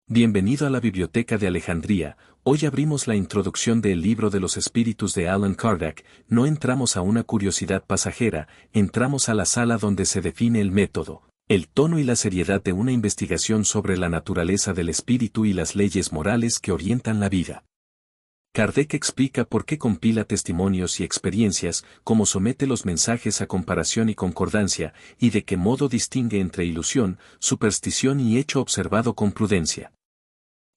Bienvenido a la Biblioteca de Alejandría. Hoy abrimos la introducción del Libro de los Espíritus de Allan Kardec. No entramos a una curiosidad pasajera, entramos a la sala donde se define el método, el tono y la seriedad de una investigación sobre la naturaleza del espíritu y las leyes morales que orientan la vida. Kardec explica por qué compila testimonios y experiencias, cómo somete los mensajes a comparación y concordancia, y de qué modo distingue entre ilusión, superstición y hecho observado con prudencia.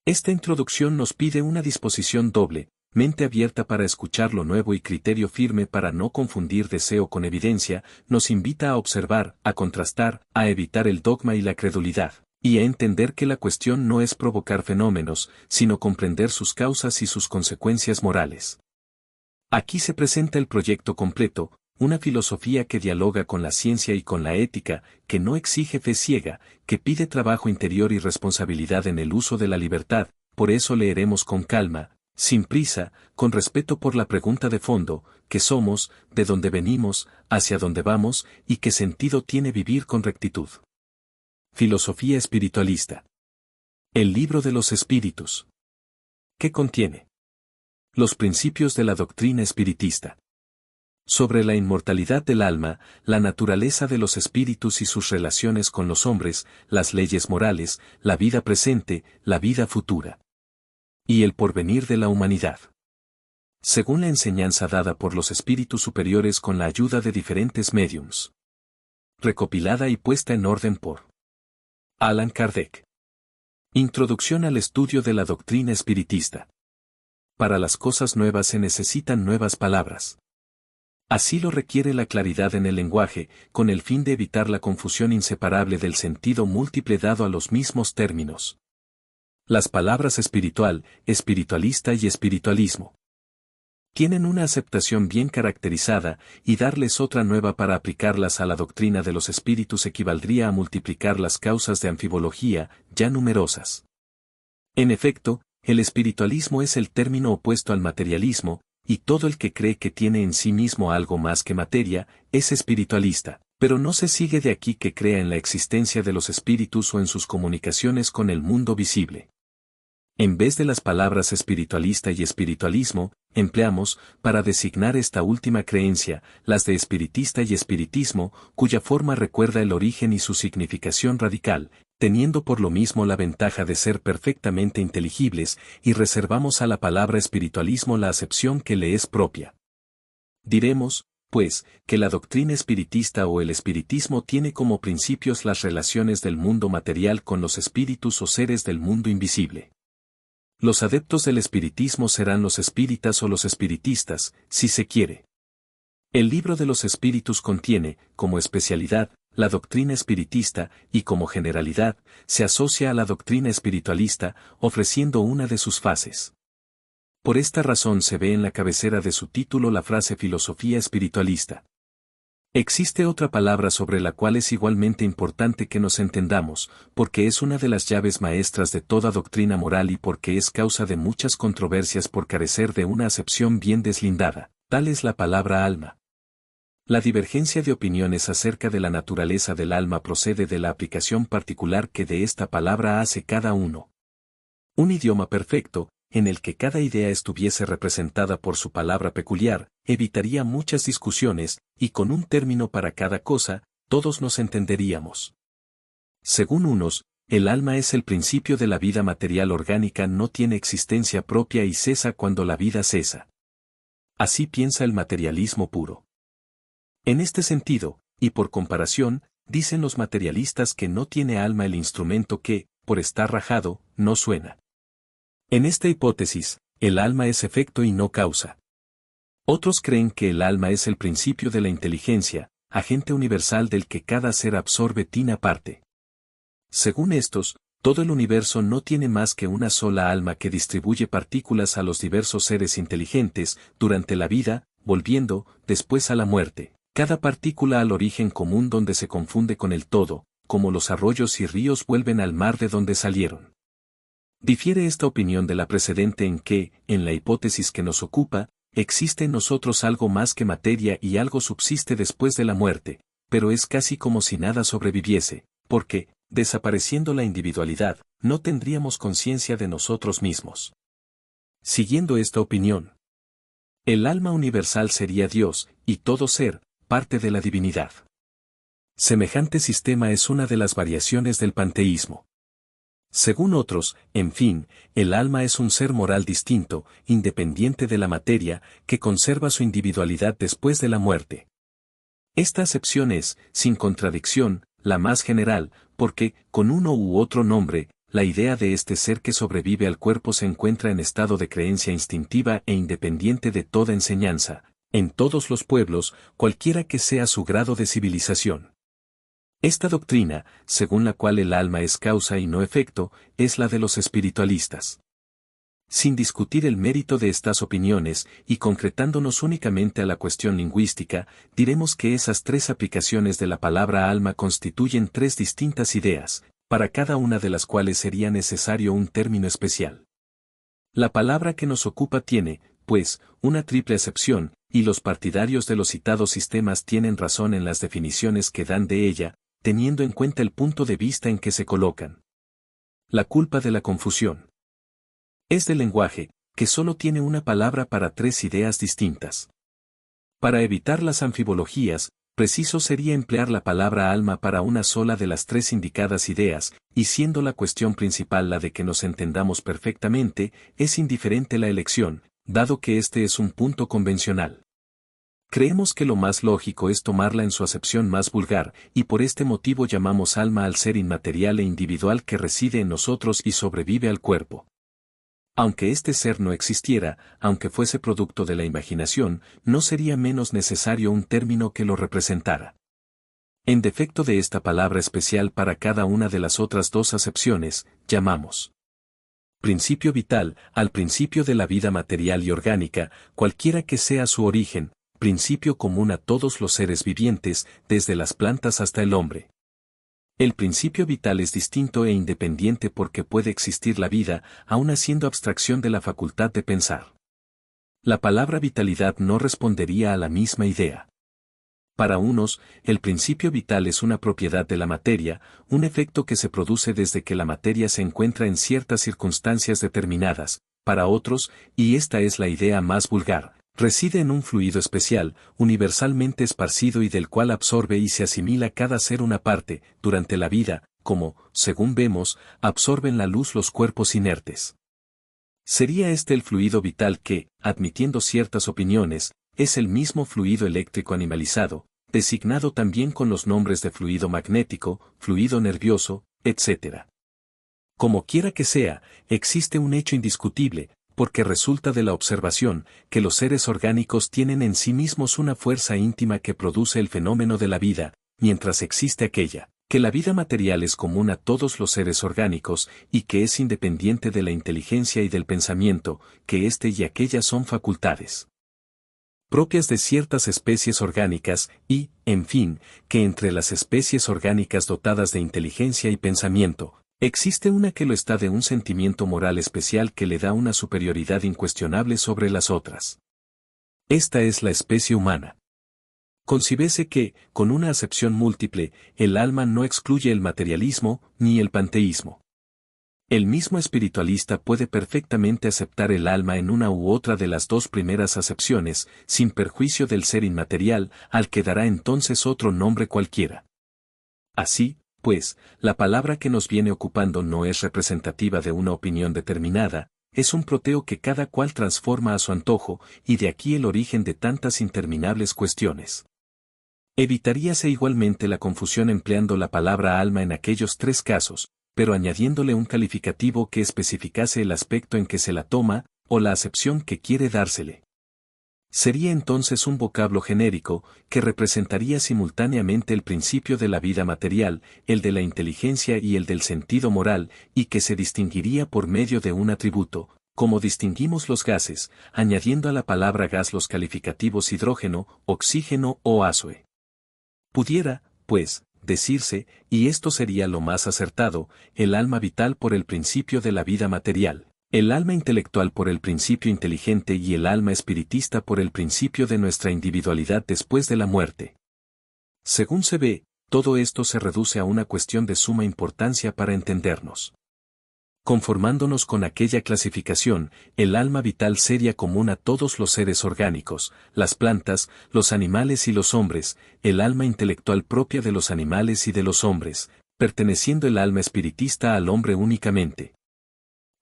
Esta introducción nos pide una disposición doble, mente abierta para escuchar lo nuevo y criterio firme para no confundir deseo con evidencia, nos invita a observar, a contrastar, a evitar el dogma y la credulidad, y a entender que la cuestión no es provocar fenómenos, sino comprender sus causas y sus consecuencias morales. Aquí se presenta el proyecto completo, una filosofía que dialoga con la ciencia y con la ética, que no exige fe ciega, que pide trabajo interior y responsabilidad en el uso de la libertad. Por eso leeremos con calma, sin prisa, con respeto por la pregunta de fondo, ¿qué somos, de dónde venimos, hacia dónde vamos, y qué sentido tiene vivir con rectitud? Filosofía espiritualista. El libro de los espíritus. ¿Qué contiene? Los principios de la doctrina espiritista. Sobre la inmortalidad del alma, la naturaleza de los espíritus y sus relaciones con los hombres, las leyes morales, la vida presente, la vida futura. Y el porvenir de la humanidad. Según la enseñanza dada por los espíritus superiores con la ayuda de diferentes médiums. Recopilada y puesta en orden por Allan Kardec. Introducción al estudio de la doctrina espiritista. Para las cosas nuevas se necesitan nuevas palabras. Así lo requiere la claridad en el lenguaje, con el fin de evitar la confusión inseparable del sentido múltiple dado a los mismos términos. Las palabras espiritual, espiritualista y espiritualismo tienen una aceptación bien caracterizada, y darles otra nueva para aplicarlas a la doctrina de los espíritus equivaldría a multiplicar las causas de anfibología, ya numerosas. En efecto, el espiritualismo es el término opuesto al materialismo, y todo el que cree que tiene en sí mismo algo más que materia, es espiritualista, pero no se sigue de aquí que crea en la existencia de los espíritus o en sus comunicaciones con el mundo visible. En vez de las palabras espiritualista y espiritualismo, empleamos, para designar esta última creencia, las de espiritista y espiritismo, cuya forma recuerda el origen y su significación radical, teniendo por lo mismo la ventaja de ser perfectamente inteligibles, y reservamos a la palabra espiritualismo la acepción que le es propia. Diremos, pues, que la doctrina espiritista o el espiritismo tiene como principios las relaciones del mundo material con los espíritus o seres del mundo invisible. Los adeptos del espiritismo serán los espíritas o los espiritistas, si se quiere. El libro de los espíritus contiene, como especialidad, la doctrina espiritista, y como generalidad, se asocia a la doctrina espiritualista, ofreciendo una de sus fases. Por esta razón se ve en la cabecera de su título la frase filosofía espiritualista. Existe otra palabra sobre la cual es igualmente importante que nos entendamos, porque es una de las llaves maestras de toda doctrina moral y porque es causa de muchas controversias por carecer de una acepción bien deslindada, tal es la palabra alma. La divergencia de opiniones acerca de la naturaleza del alma procede de la aplicación particular que de esta palabra hace cada uno. Un idioma perfecto, en el que cada idea estuviese representada por su palabra peculiar, evitaría muchas discusiones, y con un término para cada cosa, todos nos entenderíamos. Según unos, el alma es el principio de la vida material orgánica, no tiene existencia propia y cesa cuando la vida cesa. Así piensa el materialismo puro. En este sentido, y por comparación, dicen los materialistas que no tiene alma el instrumento que, por estar rajado, no suena. En esta hipótesis, el alma es efecto y no causa. Otros creen que el alma es el principio de la inteligencia, agente universal del que cada ser absorbe tina parte. Según estos, todo el universo no tiene más que una sola alma que distribuye partículas a los diversos seres inteligentes, durante la vida, volviendo, después a la muerte, cada partícula al origen común donde se confunde con el todo, como los arroyos y ríos vuelven al mar de donde salieron. Difiere esta opinión de la precedente en que, en la hipótesis que nos ocupa, existe en nosotros algo más que materia y algo subsiste después de la muerte, pero es casi como si nada sobreviviese, porque, Desapareciendo la individualidad, no tendríamos conciencia de nosotros mismos. Siguiendo esta opinión, el alma universal sería Dios, y todo ser, parte de la divinidad. Semejante sistema es una de las variaciones del panteísmo. Según otros, en fin, el alma es un ser moral distinto, independiente de la materia, que conserva su individualidad después de la muerte. Esta acepción es, sin contradicción, la más general, porque, con uno u otro nombre, la idea de este ser que sobrevive al cuerpo se encuentra en estado de creencia instintiva e independiente de toda enseñanza, en todos los pueblos, cualquiera que sea su grado de civilización. Esta doctrina, según la cual el alma es causa y no efecto, es la de los espiritualistas. Sin discutir el mérito de estas opiniones, y concretándonos únicamente a la cuestión lingüística, diremos que esas tres aplicaciones de la palabra alma constituyen tres distintas ideas, para cada una de las cuales sería necesario un término especial. La palabra que nos ocupa tiene, pues, una triple acepción, y los partidarios de los citados sistemas tienen razón en las definiciones que dan de ella, teniendo en cuenta el punto de vista en que se colocan. La culpa de la confusión es del lenguaje, que solo tiene una palabra para tres ideas distintas. Para evitar las anfibologías, preciso sería emplear la palabra alma para una sola de las tres indicadas ideas, y siendo la cuestión principal la de que nos entendamos perfectamente, es indiferente la elección, dado que este es un punto convencional. Creemos que lo más lógico es tomarla en su acepción más vulgar, y por este motivo llamamos alma al ser inmaterial e individual que reside en nosotros y sobrevive al cuerpo. Aunque este ser no existiera, aunque fuese producto de la imaginación, no sería menos necesario un término que lo representara. En defecto de esta palabra especial para cada una de las otras dos acepciones, llamamos principio vital al principio de la vida material y orgánica, cualquiera que sea su origen, principio común a todos los seres vivientes, desde las plantas hasta el hombre. El principio vital es distinto e independiente porque puede existir la vida, aun haciendo abstracción de la facultad de pensar. La palabra vitalidad no respondería a la misma idea. Para unos, el principio vital es una propiedad de la materia, un efecto que se produce desde que la materia se encuentra en ciertas circunstancias determinadas. Para otros, y esta es la idea más vulgar, reside en un fluido especial, universalmente esparcido y del cual absorbe y se asimila cada ser una parte, durante la vida, como, según vemos, absorben la luz los cuerpos inertes. Sería este el fluido vital que, admitiendo ciertas opiniones, es el mismo fluido eléctrico animalizado, designado también con los nombres de fluido magnético, fluido nervioso, etc. Como quiera que sea, existe un hecho indiscutible, porque resulta de la observación, que los seres orgánicos tienen en sí mismos una fuerza íntima que produce el fenómeno de la vida, mientras existe aquella, que la vida material es común a todos los seres orgánicos, y que es independiente de la inteligencia y del pensamiento, que éste y aquella son facultades propias de ciertas especies orgánicas, y, en fin, que entre las especies orgánicas dotadas de inteligencia y pensamiento, existe una que lo está de un sentimiento moral especial que le da una superioridad incuestionable sobre las otras. Esta es la especie humana. Concíbese que, con una acepción múltiple, el alma no excluye el materialismo, ni el panteísmo. El mismo espiritualista puede perfectamente aceptar el alma en una u otra de las dos primeras acepciones, sin perjuicio del ser inmaterial, al que dará entonces otro nombre cualquiera. Así, pues, la palabra que nos viene ocupando no es representativa de una opinión determinada, es un proteo que cada cual transforma a su antojo, y de aquí el origen de tantas interminables cuestiones. Evitaríase igualmente la confusión empleando la palabra alma en aquellos tres casos, pero añadiéndole un calificativo que especificase el aspecto en que se la toma, o la acepción que quiere dársele. Sería entonces un vocablo genérico, que representaría simultáneamente el principio de la vida material, el de la inteligencia y el del sentido moral, y que se distinguiría por medio de un atributo, como distinguimos los gases, añadiendo a la palabra gas los calificativos hidrógeno, oxígeno o azoe. Pudiera, pues, decirse, y esto sería lo más acertado, el alma vital por el principio de la vida material, el alma intelectual por el principio inteligente y el alma espiritista por el principio de nuestra individualidad después de la muerte. Según se ve, todo esto se reduce a una cuestión de suma importancia para entendernos. Conformándonos con aquella clasificación, el alma vital seria común a todos los seres orgánicos, las plantas, los animales y los hombres, el alma intelectual propia de los animales y de los hombres, perteneciendo el alma espiritista al hombre únicamente.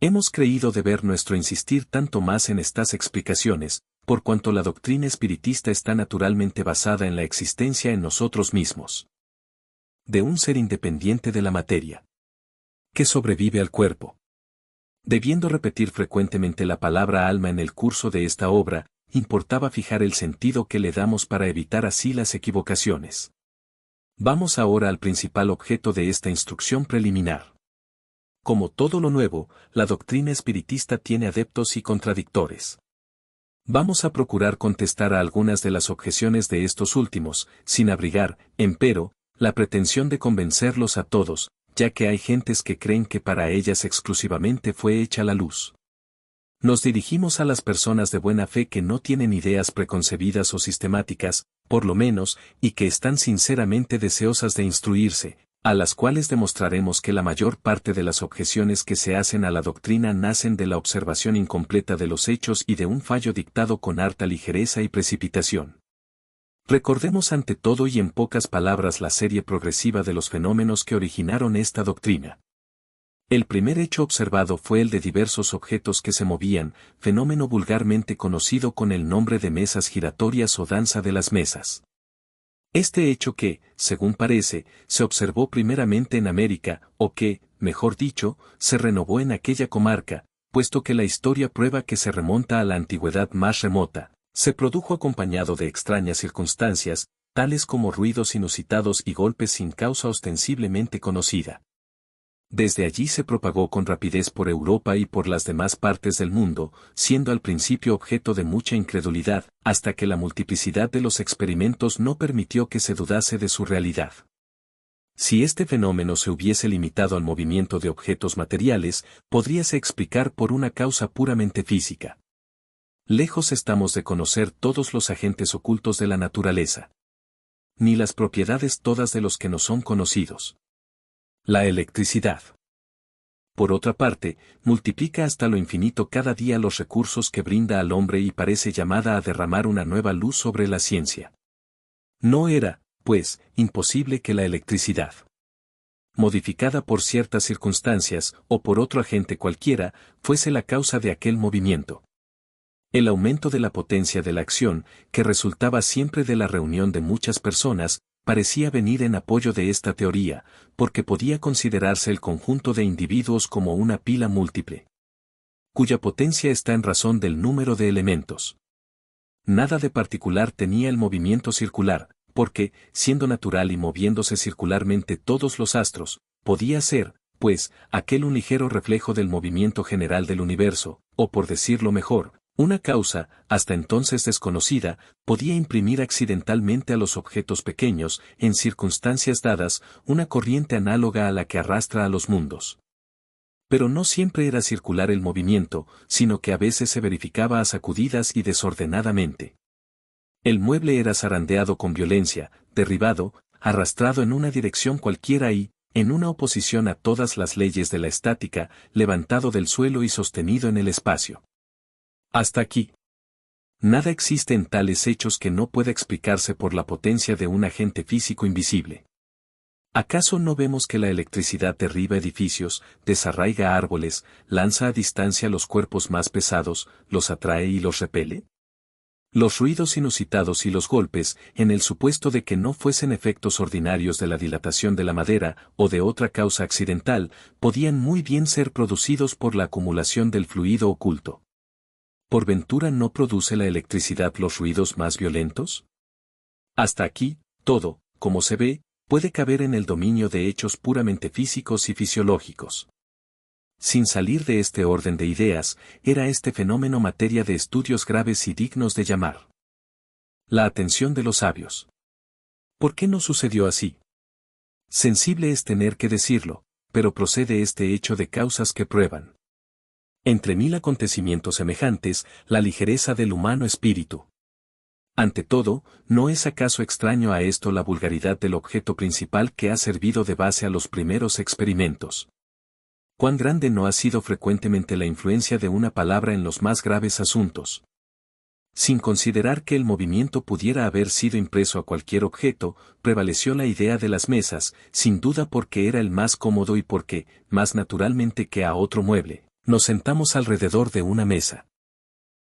Hemos creído deber nuestro insistir tanto más en estas explicaciones, por cuanto la doctrina espiritista está naturalmente basada en la existencia en nosotros mismos de un ser independiente de la materia, que sobrevive al cuerpo. Debiendo repetir frecuentemente la palabra alma en el curso de esta obra, importaba fijar el sentido que le damos para evitar así las equivocaciones. Vamos ahora al principal objeto de esta instrucción preliminar. Como todo lo nuevo, la doctrina espiritista tiene adeptos y contradictores. Vamos a procurar contestar a algunas de las objeciones de estos últimos, sin abrigar, empero, la pretensión de convencerlos a todos, ya que hay gentes que creen que para ellas exclusivamente fue hecha la luz. Nos dirigimos a las personas de buena fe que no tienen ideas preconcebidas o sistemáticas, por lo menos, y que están sinceramente deseosas de instruirse, a las cuales demostraremos que la mayor parte de las objeciones que se hacen a la doctrina nacen de la observación incompleta de los hechos y de un fallo dictado con harta ligereza y precipitación. Recordemos ante todo y en pocas palabras la serie progresiva de los fenómenos que originaron esta doctrina. El primer hecho observado fue el de diversos objetos que se movían, fenómeno vulgarmente conocido con el nombre de mesas giratorias o danza de las mesas. Este hecho que, según parece, se observó primeramente en América, o que, mejor dicho, se renovó en aquella comarca, puesto que la historia prueba que se remonta a la antigüedad más remota, se produjo acompañado de extrañas circunstancias, tales como ruidos inusitados y golpes sin causa ostensiblemente conocida. Desde allí se propagó con rapidez por Europa y por las demás partes del mundo, siendo al principio objeto de mucha incredulidad, hasta que la multiplicidad de los experimentos no permitió que se dudase de su realidad. Si este fenómeno se hubiese limitado al movimiento de objetos materiales, podríase explicar por una causa puramente física. Lejos estamos de conocer todos los agentes ocultos de la naturaleza, ni las propiedades todas de los que nos son conocidos. La electricidad, por otra parte, multiplica hasta lo infinito cada día los recursos que brinda al hombre y parece llamada a derramar una nueva luz sobre la ciencia. No era, pues, imposible que la electricidad, modificada por ciertas circunstancias o por otro agente cualquiera, fuese la causa de aquel movimiento. El aumento de la potencia de la acción, que resultaba siempre de la reunión de muchas personas, parecía venir en apoyo de esta teoría, porque podía considerarse el conjunto de individuos como una pila múltiple, cuya potencia está en razón del número de elementos. Nada de particular tenía el movimiento circular, porque, siendo natural y moviéndose circularmente todos los astros, podía ser, pues, aquel un ligero reflejo del movimiento general del universo, o por decirlo mejor, una causa, hasta entonces desconocida, podía imprimir accidentalmente a los objetos pequeños, en circunstancias dadas, una corriente análoga a la que arrastra a los mundos. Pero no siempre era circular el movimiento, sino que a veces se verificaba a sacudidas y desordenadamente. El mueble era zarandeado con violencia, derribado, arrastrado en una dirección cualquiera y, en una oposición a todas las leyes de la estática, levantado del suelo y sostenido en el espacio. Hasta aquí. Nada existe en tales hechos que no pueda explicarse por la potencia de un agente físico invisible. ¿Acaso no vemos que la electricidad derriba edificios, desarraiga árboles, lanza a distancia los cuerpos más pesados, los atrae y los repele? Los ruidos inusitados y los golpes, en el supuesto de que no fuesen efectos ordinarios de la dilatación de la madera o de otra causa accidental, podían muy bien ser producidos por la acumulación del fluido oculto. ¿Por ventura no produce la electricidad los ruidos más violentos? Hasta aquí, todo, como se ve, puede caber en el dominio de hechos puramente físicos y fisiológicos. Sin salir de este orden de ideas, era este fenómeno materia de estudios graves y dignos de llamar la atención de los sabios. ¿Por qué no sucedió así? Sensible es tener que decirlo, pero procede este hecho de causas que prueban, entre mil acontecimientos semejantes, la ligereza del humano espíritu. Ante todo, ¿no es acaso extraño a esto la vulgaridad del objeto principal que ha servido de base a los primeros experimentos? ¿Cuán grande no ha sido frecuentemente la influencia de una palabra en los más graves asuntos? Sin considerar que el movimiento pudiera haber sido impreso a cualquier objeto, prevaleció la idea de las mesas, sin duda porque era el más cómodo y porque, más naturalmente que a otro mueble, nos sentamos alrededor de una mesa.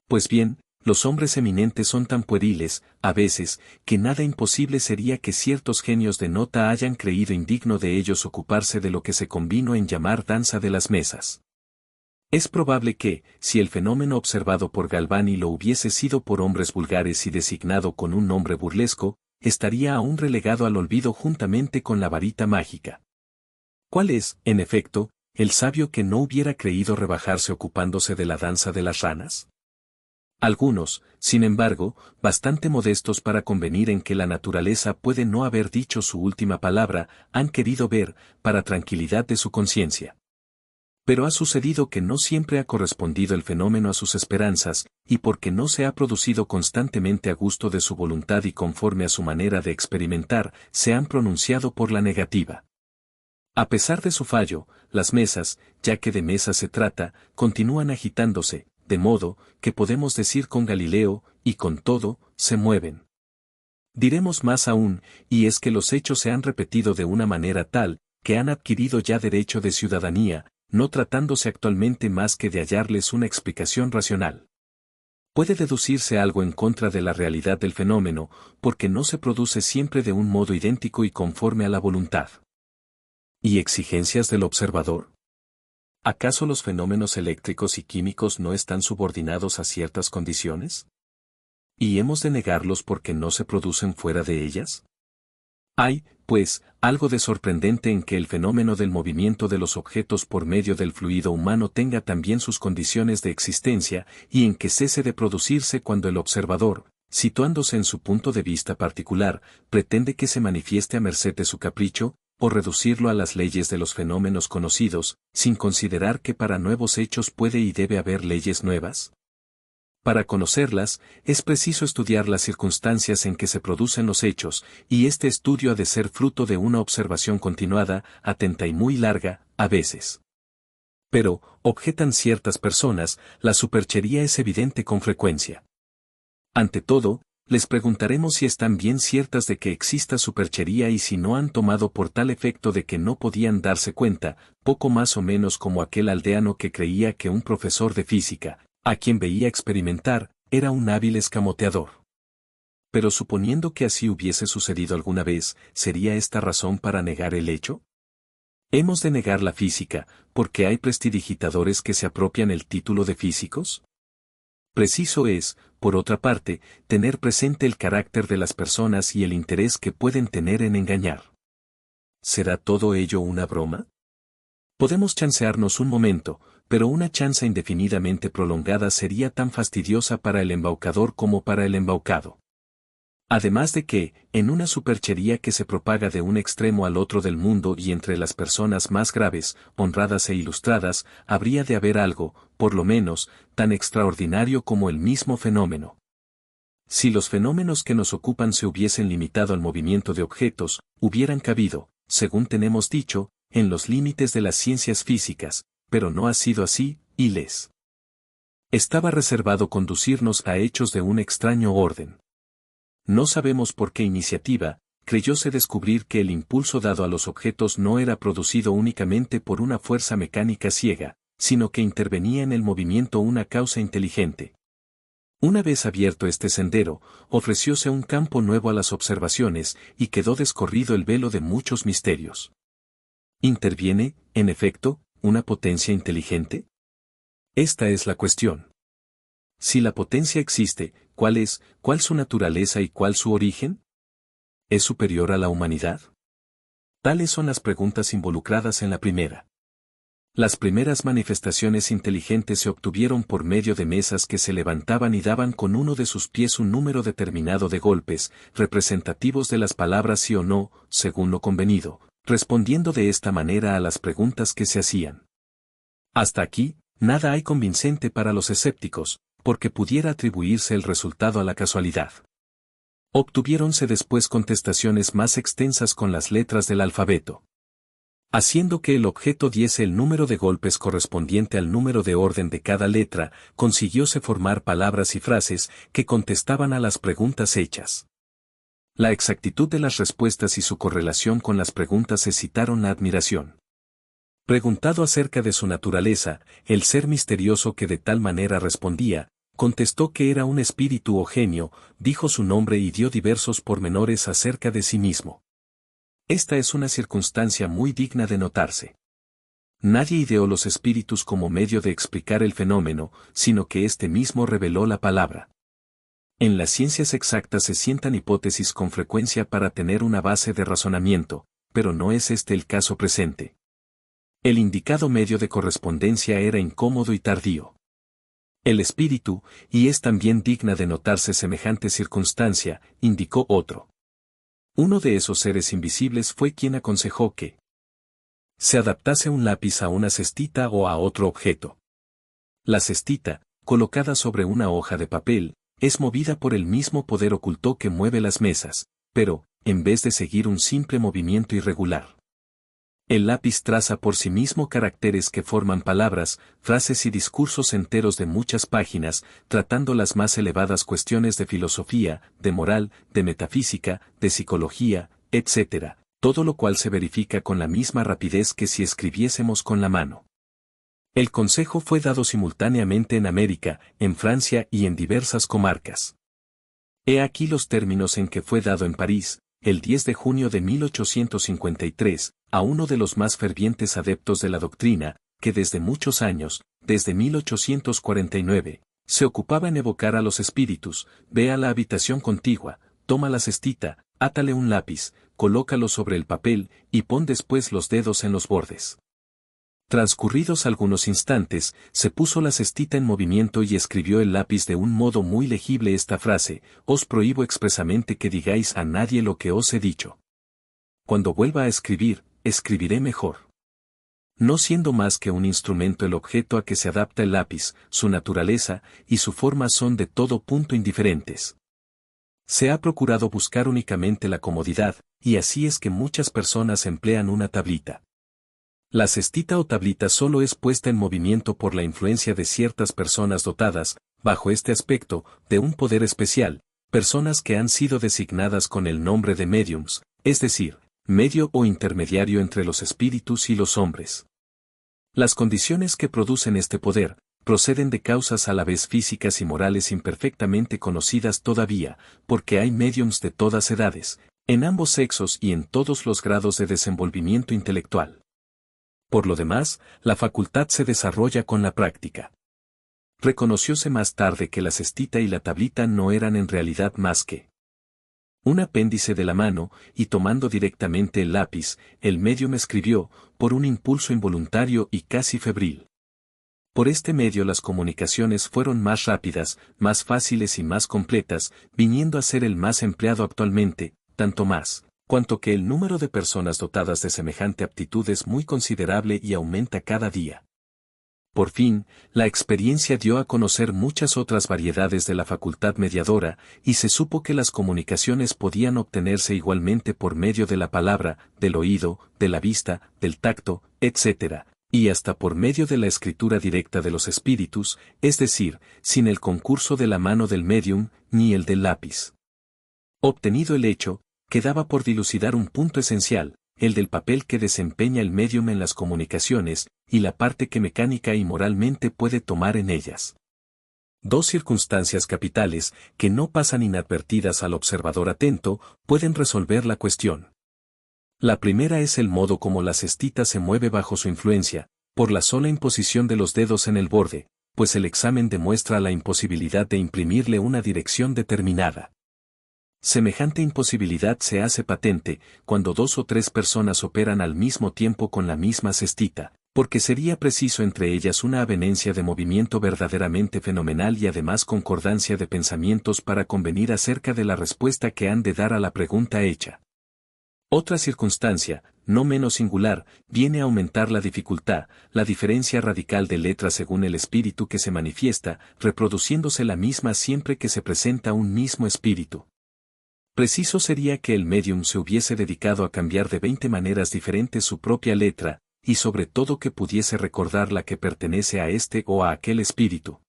Pues bien, los hombres eminentes son tan pueriles, a veces, que nada imposible sería que ciertos genios de nota hayan creído indigno de ellos ocuparse de lo que se convino en llamar danza de las mesas. Es probable que, si el fenómeno observado por Galvani lo hubiese sido por hombres vulgares y designado con un nombre burlesco, estaría aún relegado al olvido juntamente con la varita mágica. ¿Cuál es, en efecto, el sabio que no hubiera creído rebajarse ocupándose de la danza de las ranas? Algunos, sin embargo, bastante modestos para convenir en que la naturaleza puede no haber dicho su última palabra, han querido ver, para tranquilidad de su conciencia. Pero ha sucedido que no siempre ha correspondido el fenómeno a sus esperanzas, y porque no se ha producido constantemente a gusto de su voluntad y conforme a su manera de experimentar, se han pronunciado por la negativa. A pesar de su fallo, las mesas, ya que de mesas se trata, continúan agitándose, de modo, que podemos decir con Galileo, y con todo, se mueven. Diremos más aún, y es que los hechos se han repetido de una manera tal, que han adquirido ya derecho de ciudadanía, no tratándose actualmente más que de hallarles una explicación racional. Puede deducirse algo en contra de la realidad del fenómeno, porque no se produce siempre de un modo idéntico y conforme a la voluntad. ¿Y exigencias del observador? ¿Acaso los fenómenos eléctricos y químicos no están subordinados a ciertas condiciones? ¿Y hemos de negarlos porque no se producen fuera de ellas? Hay, pues, algo de sorprendente en que el fenómeno del movimiento de los objetos por medio del fluido humano tenga también sus condiciones de existencia, y en que cese de producirse cuando el observador, situándose en su punto de vista particular, pretende que se manifieste a merced de su capricho, o reducirlo a las leyes de los fenómenos conocidos, sin considerar que para nuevos hechos puede y debe haber leyes nuevas. Para conocerlas, es preciso estudiar las circunstancias en que se producen los hechos, y este estudio ha de ser fruto de una observación continuada, atenta y muy larga, a veces. Pero, objetan ciertas personas, la superchería es evidente con frecuencia. Ante todo, les preguntaremos si están bien ciertas de que exista superchería y si no han tomado por tal efecto de que no podían darse cuenta, poco más o menos como aquel aldeano que creía que un profesor de física, a quien veía experimentar, era un hábil escamoteador. Pero suponiendo que así hubiese sucedido alguna vez, ¿sería esta razón para negar el hecho? ¿Hemos de negar la física, porque hay prestidigitadores que se apropian el título de físicos? Preciso es, por otra parte, tener presente el carácter de las personas y el interés que pueden tener en engañar. ¿Será todo ello una broma? Podemos chancearnos un momento, pero una chanza indefinidamente prolongada sería tan fastidiosa para el embaucador como para el embaucado. Además de que, en una superchería que se propaga de un extremo al otro del mundo y entre las personas más graves, honradas e ilustradas, habría de haber algo, por lo menos, tan extraordinario como el mismo fenómeno. Si los fenómenos que nos ocupan se hubiesen limitado al movimiento de objetos, hubieran cabido, según tenemos dicho, en los límites de las ciencias físicas, pero no ha sido así, y les estaba reservado conducirnos a hechos de un extraño orden. No sabemos por qué iniciativa, creyóse descubrir que el impulso dado a los objetos no era producido únicamente por una fuerza mecánica ciega, sino que intervenía en el movimiento una causa inteligente. Una vez abierto este sendero, ofrecióse un campo nuevo a las observaciones, y quedó descorrido el velo de muchos misterios. ¿Interviene, en efecto, una potencia inteligente? Esta es la cuestión. Si la potencia existe, ¿cuál su naturaleza y cuál su origen? ¿Es superior a la humanidad? Tales son las preguntas involucradas en la primera. Las primeras manifestaciones inteligentes se obtuvieron por medio de mesas que se levantaban y daban con uno de sus pies un número determinado de golpes, representativos de las palabras sí o no, según lo convenido, respondiendo de esta manera a las preguntas que se hacían. Hasta aquí, nada hay convincente para los escépticos, porque pudiera atribuirse el resultado a la casualidad. Obtuviéronse después contestaciones más extensas con las letras del alfabeto. Haciendo que el objeto diese el número de golpes correspondiente al número de orden de cada letra, consiguióse formar palabras y frases que contestaban a las preguntas hechas. La exactitud de las respuestas y su correlación con las preguntas excitaron la admiración. Preguntado acerca de su naturaleza, el ser misterioso que de tal manera respondía, contestó que era un espíritu o genio, dijo su nombre y dio diversos pormenores acerca de sí mismo. Esta es una circunstancia muy digna de notarse. Nadie ideó los espíritus como medio de explicar el fenómeno, sino que éste mismo reveló la palabra. En las ciencias exactas se sientan hipótesis con frecuencia para tener una base de razonamiento, pero no es este el caso presente. El indicado medio de correspondencia era incómodo y tardío. El espíritu, y es también digna de notarse semejante circunstancia, indicó otro. Uno de esos seres invisibles fue quien aconsejó que se adaptase un lápiz a una cestita o a otro objeto. La cestita, colocada sobre una hoja de papel, es movida por el mismo poder oculto que mueve las mesas, pero, en vez de seguir un simple movimiento irregular. El lápiz traza por sí mismo caracteres que forman palabras, frases y discursos enteros de muchas páginas, tratando las más elevadas cuestiones de filosofía, de moral, de metafísica, de psicología, etc., todo lo cual se verifica con la misma rapidez que si escribiésemos con la mano. El consejo fue dado simultáneamente en América, en Francia y en diversas comarcas. He aquí los términos en que fue dado en París, el 10 de junio de 1853, a uno de los más fervientes adeptos de la doctrina, que desde muchos años, desde 1849, se ocupaba en evocar a los espíritus: ve a la habitación contigua, toma la cestita, átale un lápiz, colócalo sobre el papel, y pon después los dedos en los bordes. Transcurridos algunos instantes, se puso la cestita en movimiento y escribió el lápiz de un modo muy legible esta frase: os prohíbo expresamente que digáis a nadie lo que os he dicho. Cuando vuelva a escribir, escribiré mejor. No siendo más que un instrumento el objeto a que se adapta el lápiz, su naturaleza y su forma son de todo punto indiferentes. Se ha procurado buscar únicamente la comodidad, y así es que muchas personas emplean una tablita. La cestita o tablita solo es puesta en movimiento por la influencia de ciertas personas dotadas, bajo este aspecto, de un poder especial, personas que han sido designadas con el nombre de mediums, es decir, medio o intermediario entre los espíritus y los hombres. Las condiciones que producen este poder, proceden de causas a la vez físicas y morales imperfectamente conocidas todavía, porque hay mediums de todas edades, en ambos sexos y en todos los grados de desenvolvimiento intelectual. Por lo demás, la facultad se desarrolla con la práctica. Reconocióse más tarde que la cestita y la tablita no eran en realidad más que un apéndice de la mano, y tomando directamente el lápiz, el medium escribió, por un impulso involuntario y casi febril. Por este medio las comunicaciones fueron más rápidas, más fáciles y más completas, viniendo a ser el más empleado actualmente, tanto más cuanto que el número de personas dotadas de semejante aptitud es muy considerable y aumenta cada día. Por fin, la experiencia dio a conocer muchas otras variedades de la facultad mediadora, y se supo que las comunicaciones podían obtenerse igualmente por medio de la palabra, del oído, de la vista, del tacto, etc., y hasta por medio de la escritura directa de los espíritus, es decir, sin el concurso de la mano del medium, ni el del lápiz. Obtenido el hecho, quedaba por dilucidar un punto esencial, el del papel que desempeña el medium en las comunicaciones, y la parte que mecánica y moralmente puede tomar en ellas. Dos circunstancias capitales, que no pasan inadvertidas al observador atento, pueden resolver la cuestión. La primera es el modo como la cestita se mueve bajo su influencia, por la sola imposición de los dedos en el borde, pues el examen demuestra la imposibilidad de imprimirle una dirección determinada. Semejante imposibilidad se hace patente cuando 2 o 3 personas operan al mismo tiempo con la misma cestita, porque sería preciso entre ellas una avenencia de movimiento verdaderamente fenomenal y además concordancia de pensamientos para convenir acerca de la respuesta que han de dar a la pregunta hecha. Otra circunstancia, no menos singular, viene a aumentar la dificultad, la diferencia radical de letras según el espíritu que se manifiesta, reproduciéndose la misma siempre que se presenta un mismo espíritu. Preciso sería que el médium se hubiese dedicado a cambiar de 20 maneras diferentes su propia letra, y sobre todo que pudiese recordar la que pertenece a este o a aquel espíritu.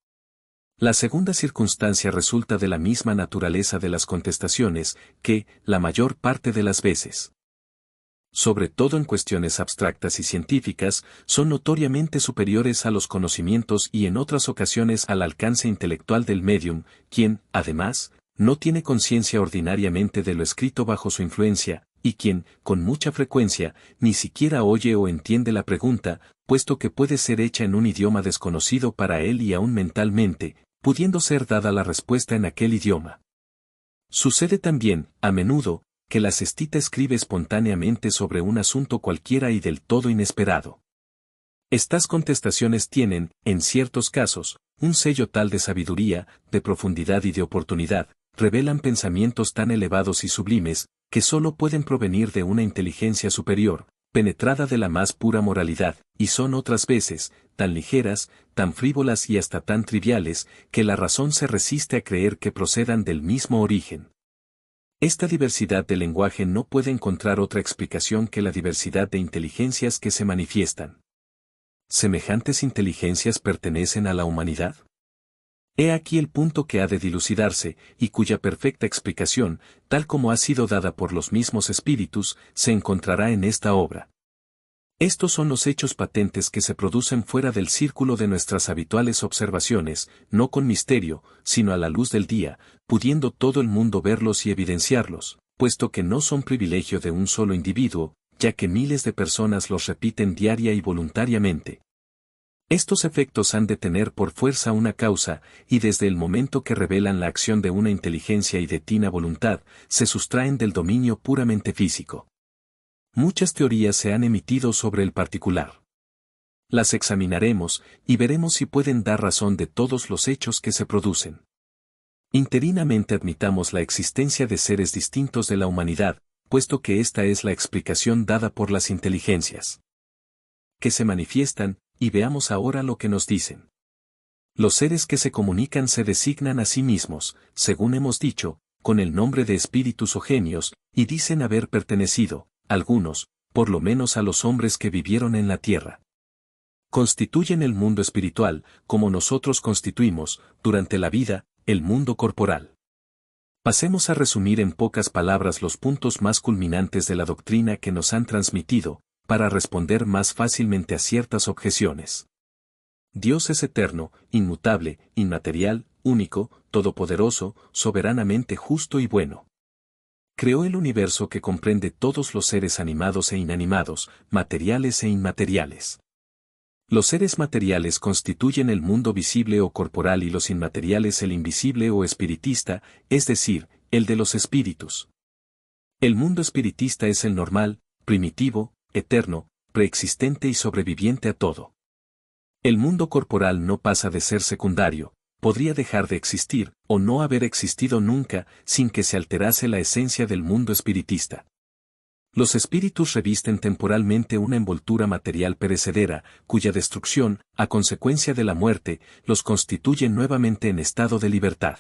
La segunda circunstancia resulta de la misma naturaleza de las contestaciones, que, la mayor parte de las veces, sobre todo en cuestiones abstractas y científicas, son notoriamente superiores a los conocimientos y en otras ocasiones al alcance intelectual del médium, quien, además, no tiene conciencia ordinariamente de lo escrito bajo su influencia, y quien, con mucha frecuencia, ni siquiera oye o entiende la pregunta, puesto que puede ser hecha en un idioma desconocido para él y aún mentalmente, pudiendo ser dada la respuesta en aquel idioma. Sucede también, a menudo, que la cestita escribe espontáneamente sobre un asunto cualquiera y del todo inesperado. Estas contestaciones tienen, en ciertos casos, un sello tal de sabiduría, de profundidad y de oportunidad, revelan pensamientos tan elevados y sublimes, que sólo pueden provenir de una inteligencia superior, penetrada de la más pura moralidad, y son otras veces, tan ligeras, tan frívolas y hasta tan triviales, que la razón se resiste a creer que procedan del mismo origen. Esta diversidad de lenguaje no puede encontrar otra explicación que la diversidad de inteligencias que se manifiestan. ¿Semejantes inteligencias pertenecen a la humanidad? He aquí el punto que ha de dilucidarse, y cuya perfecta explicación, tal como ha sido dada por los mismos espíritus, se encontrará en esta obra. Estos son los hechos patentes que se producen fuera del círculo de nuestras habituales observaciones, no con misterio, sino a la luz del día, pudiendo todo el mundo verlos y evidenciarlos, puesto que no son privilegio de un solo individuo, ya que miles de personas los repiten diaria y voluntariamente. Estos efectos han de tener por fuerza una causa, y desde el momento que revelan la acción de una inteligencia y de tina voluntad, se sustraen del dominio puramente físico. Muchas teorías se han emitido sobre el particular. Las examinaremos, y veremos si pueden dar razón de todos los hechos que se producen. Interinamente admitamos la existencia de seres distintos de la humanidad, puesto que esta es la explicación dada por las inteligencias que se manifiestan, y veamos ahora lo que nos dicen. Los seres que se comunican se designan a sí mismos, según hemos dicho, con el nombre de espíritus o genios, y dicen haber pertenecido, algunos, por lo menos a los hombres que vivieron en la tierra. Constituyen el mundo espiritual, como nosotros constituimos, durante la vida, el mundo corporal. Pasemos a resumir en pocas palabras los puntos más culminantes de la doctrina que nos han transmitido, para responder más fácilmente a ciertas objeciones. Dios es eterno, inmutable, inmaterial, único, todopoderoso, soberanamente justo y bueno. Creó el universo que comprende todos los seres animados e inanimados, materiales e inmateriales. Los seres materiales constituyen el mundo visible o corporal y los inmateriales el invisible o espiritista, es decir, el de los espíritus. El mundo espiritista es el normal, primitivo, eterno, preexistente y sobreviviente a todo. El mundo corporal no pasa de ser secundario, podría dejar de existir, o no haber existido nunca, sin que se alterase la esencia del mundo espiritista. Los espíritus revisten temporalmente una envoltura material perecedera, cuya destrucción, a consecuencia de la muerte, los constituye nuevamente en estado de libertad.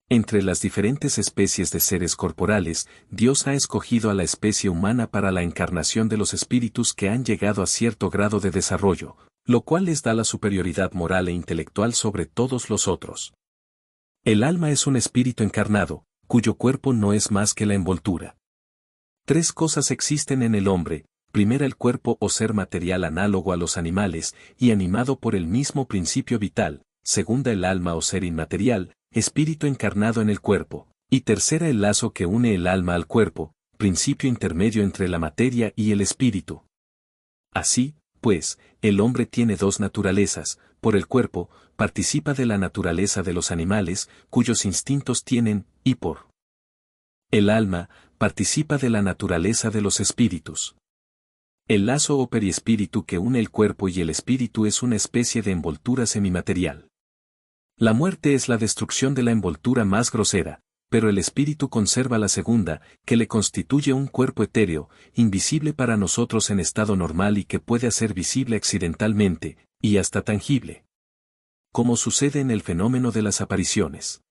Entre las diferentes especies de seres corporales, Dios ha escogido a la especie humana para la encarnación de los espíritus que han llegado a cierto grado de desarrollo, lo cual les da la superioridad moral e intelectual sobre todos los otros. El alma es un espíritu encarnado, cuyo cuerpo no es más que la envoltura. Tres cosas existen en el hombre: primera, el cuerpo o ser material análogo a los animales, y animado por el mismo principio vital; segunda, el alma o ser inmaterial, espíritu encarnado en el cuerpo; y tercera, el lazo que une el alma al cuerpo, principio intermedio entre la materia y el espíritu. Así, pues, el hombre tiene dos naturalezas: por el cuerpo, participa de la naturaleza de los animales, cuyos instintos tienen, y por el alma, participa de la naturaleza de los espíritus. El lazo o periespíritu que une el cuerpo y el espíritu es una especie de envoltura semimaterial. La muerte es la destrucción de la envoltura más grosera, pero el espíritu conserva la segunda, que le constituye un cuerpo etéreo, invisible para nosotros en estado normal y que puede hacer visible accidentalmente, y hasta tangible, como sucede en el fenómeno de las apariciones.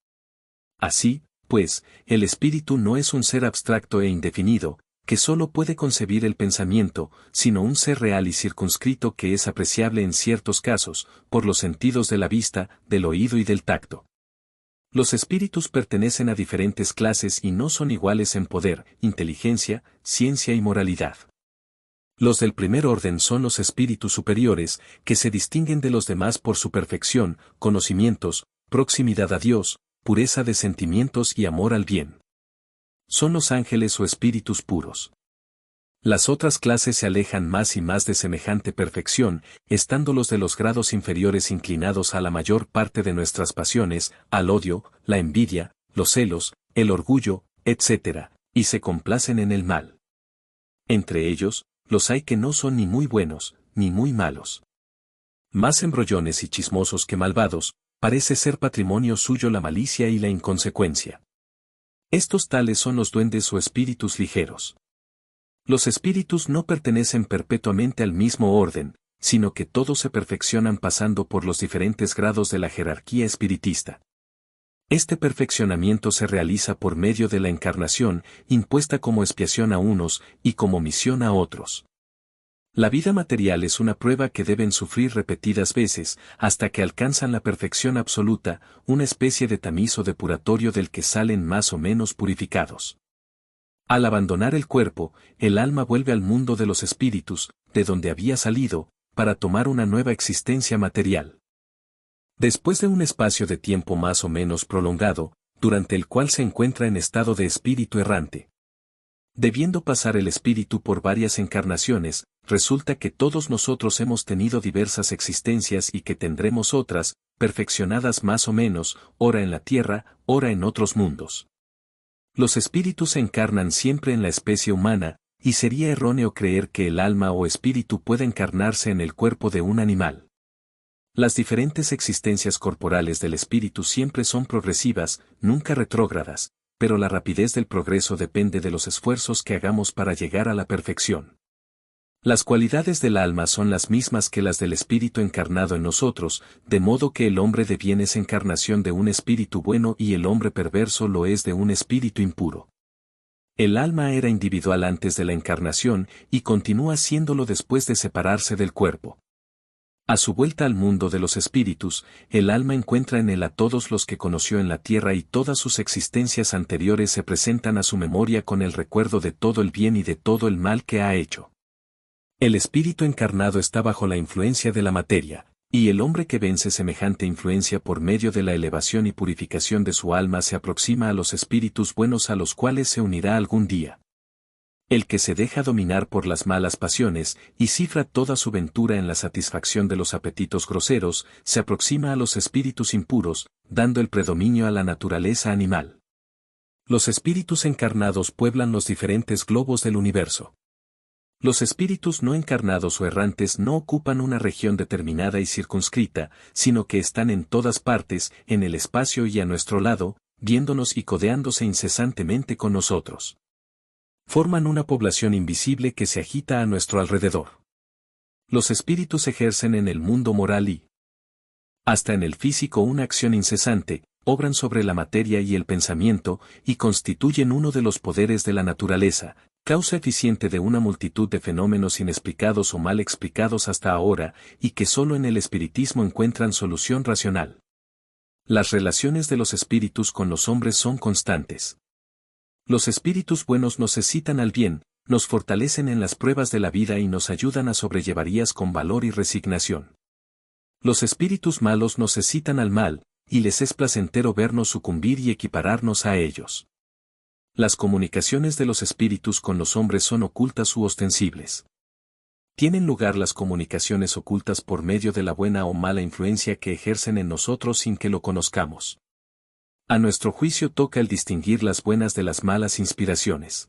Así, pues, el espíritu no es un ser abstracto e indefinido, que solo puede concebir el pensamiento, sino un ser real y circunscrito que es apreciable en ciertos casos, por los sentidos de la vista, del oído y del tacto. Los espíritus pertenecen a diferentes clases y no son iguales en poder, inteligencia, ciencia y moralidad. Los del primer orden son los espíritus superiores, que se distinguen de los demás por su perfección, conocimientos, proximidad a Dios, pureza de sentimientos y amor al bien. Son los ángeles o espíritus puros. Las otras clases se alejan más y más de semejante perfección, estando los de los grados inferiores inclinados a la mayor parte de nuestras pasiones, al odio, la envidia, los celos, el orgullo, etc., y se complacen en el mal. Entre ellos, los hay que no son ni muy buenos, ni muy malos. Más embrollones y chismosos que malvados, parece ser patrimonio suyo la malicia y la inconsecuencia. Estos tales son los duendes o espíritus ligeros. Los espíritus no pertenecen perpetuamente al mismo orden, sino que todos se perfeccionan pasando por los diferentes grados de la jerarquía espiritista. Este perfeccionamiento se realiza por medio de la encarnación, impuesta como expiación a unos y como misión a otros. La vida material es una prueba que deben sufrir repetidas veces, hasta que alcanzan la perfección absoluta, una especie de tamiz o depuratorio del que salen más o menos purificados. Al abandonar el cuerpo, el alma vuelve al mundo de los espíritus, de donde había salido, para tomar una nueva existencia material. Después de un espacio de tiempo más o menos prolongado, durante el cual se encuentra en estado de espíritu errante. Debiendo pasar el espíritu por varias encarnaciones, resulta que todos nosotros hemos tenido diversas existencias y que tendremos otras, perfeccionadas más o menos, ora en la tierra, ora en otros mundos. Los espíritus se encarnan siempre en la especie humana, y sería erróneo creer que el alma o espíritu pueda encarnarse en el cuerpo de un animal. Las diferentes existencias corporales del espíritu siempre son progresivas, nunca retrógradas, pero la rapidez del progreso depende de los esfuerzos que hagamos para llegar a la perfección. Las cualidades del alma son las mismas que las del espíritu encarnado en nosotros, de modo que el hombre de bien es encarnación de un espíritu bueno y el hombre perverso lo es de un espíritu impuro. El alma era individual antes de la encarnación y continúa siéndolo después de separarse del cuerpo. A su vuelta al mundo de los espíritus, el alma encuentra en él a todos los que conoció en la tierra y todas sus existencias anteriores se presentan a su memoria con el recuerdo de todo el bien y de todo el mal que ha hecho. El espíritu encarnado está bajo la influencia de la materia, y el hombre que vence semejante influencia por medio de la elevación y purificación de su alma se aproxima a los espíritus buenos a los cuales se unirá algún día. El que se deja dominar por las malas pasiones y cifra toda su ventura en la satisfacción de los apetitos groseros, se aproxima a los espíritus impuros, dando el predominio a la naturaleza animal. Los espíritus encarnados pueblan los diferentes globos del universo. Los espíritus no encarnados o errantes no ocupan una región determinada y circunscrita, sino que están en todas partes, en el espacio y a nuestro lado, viéndonos y codeándose incesantemente con nosotros. Forman una población invisible que se agita a nuestro alrededor. Los espíritus ejercen en el mundo moral y hasta en el físico una acción incesante, obran sobre la materia y el pensamiento, y constituyen uno de los poderes de la naturaleza, causa eficiente de una multitud de fenómenos inexplicados o mal explicados hasta ahora, y que solo en el espiritismo encuentran solución racional. Las relaciones de los espíritus con los hombres son constantes. Los espíritus buenos nos excitan al bien, nos fortalecen en las pruebas de la vida y nos ayudan a sobrellevarlas con valor y resignación. Los espíritus malos nos excitan al mal, y les es placentero vernos sucumbir y equipararnos a ellos. Las comunicaciones de los espíritus con los hombres son ocultas u ostensibles. Tienen lugar las comunicaciones ocultas por medio de la buena o mala influencia que ejercen en nosotros sin que lo conozcamos. A nuestro juicio toca el distinguir las buenas de las malas inspiraciones.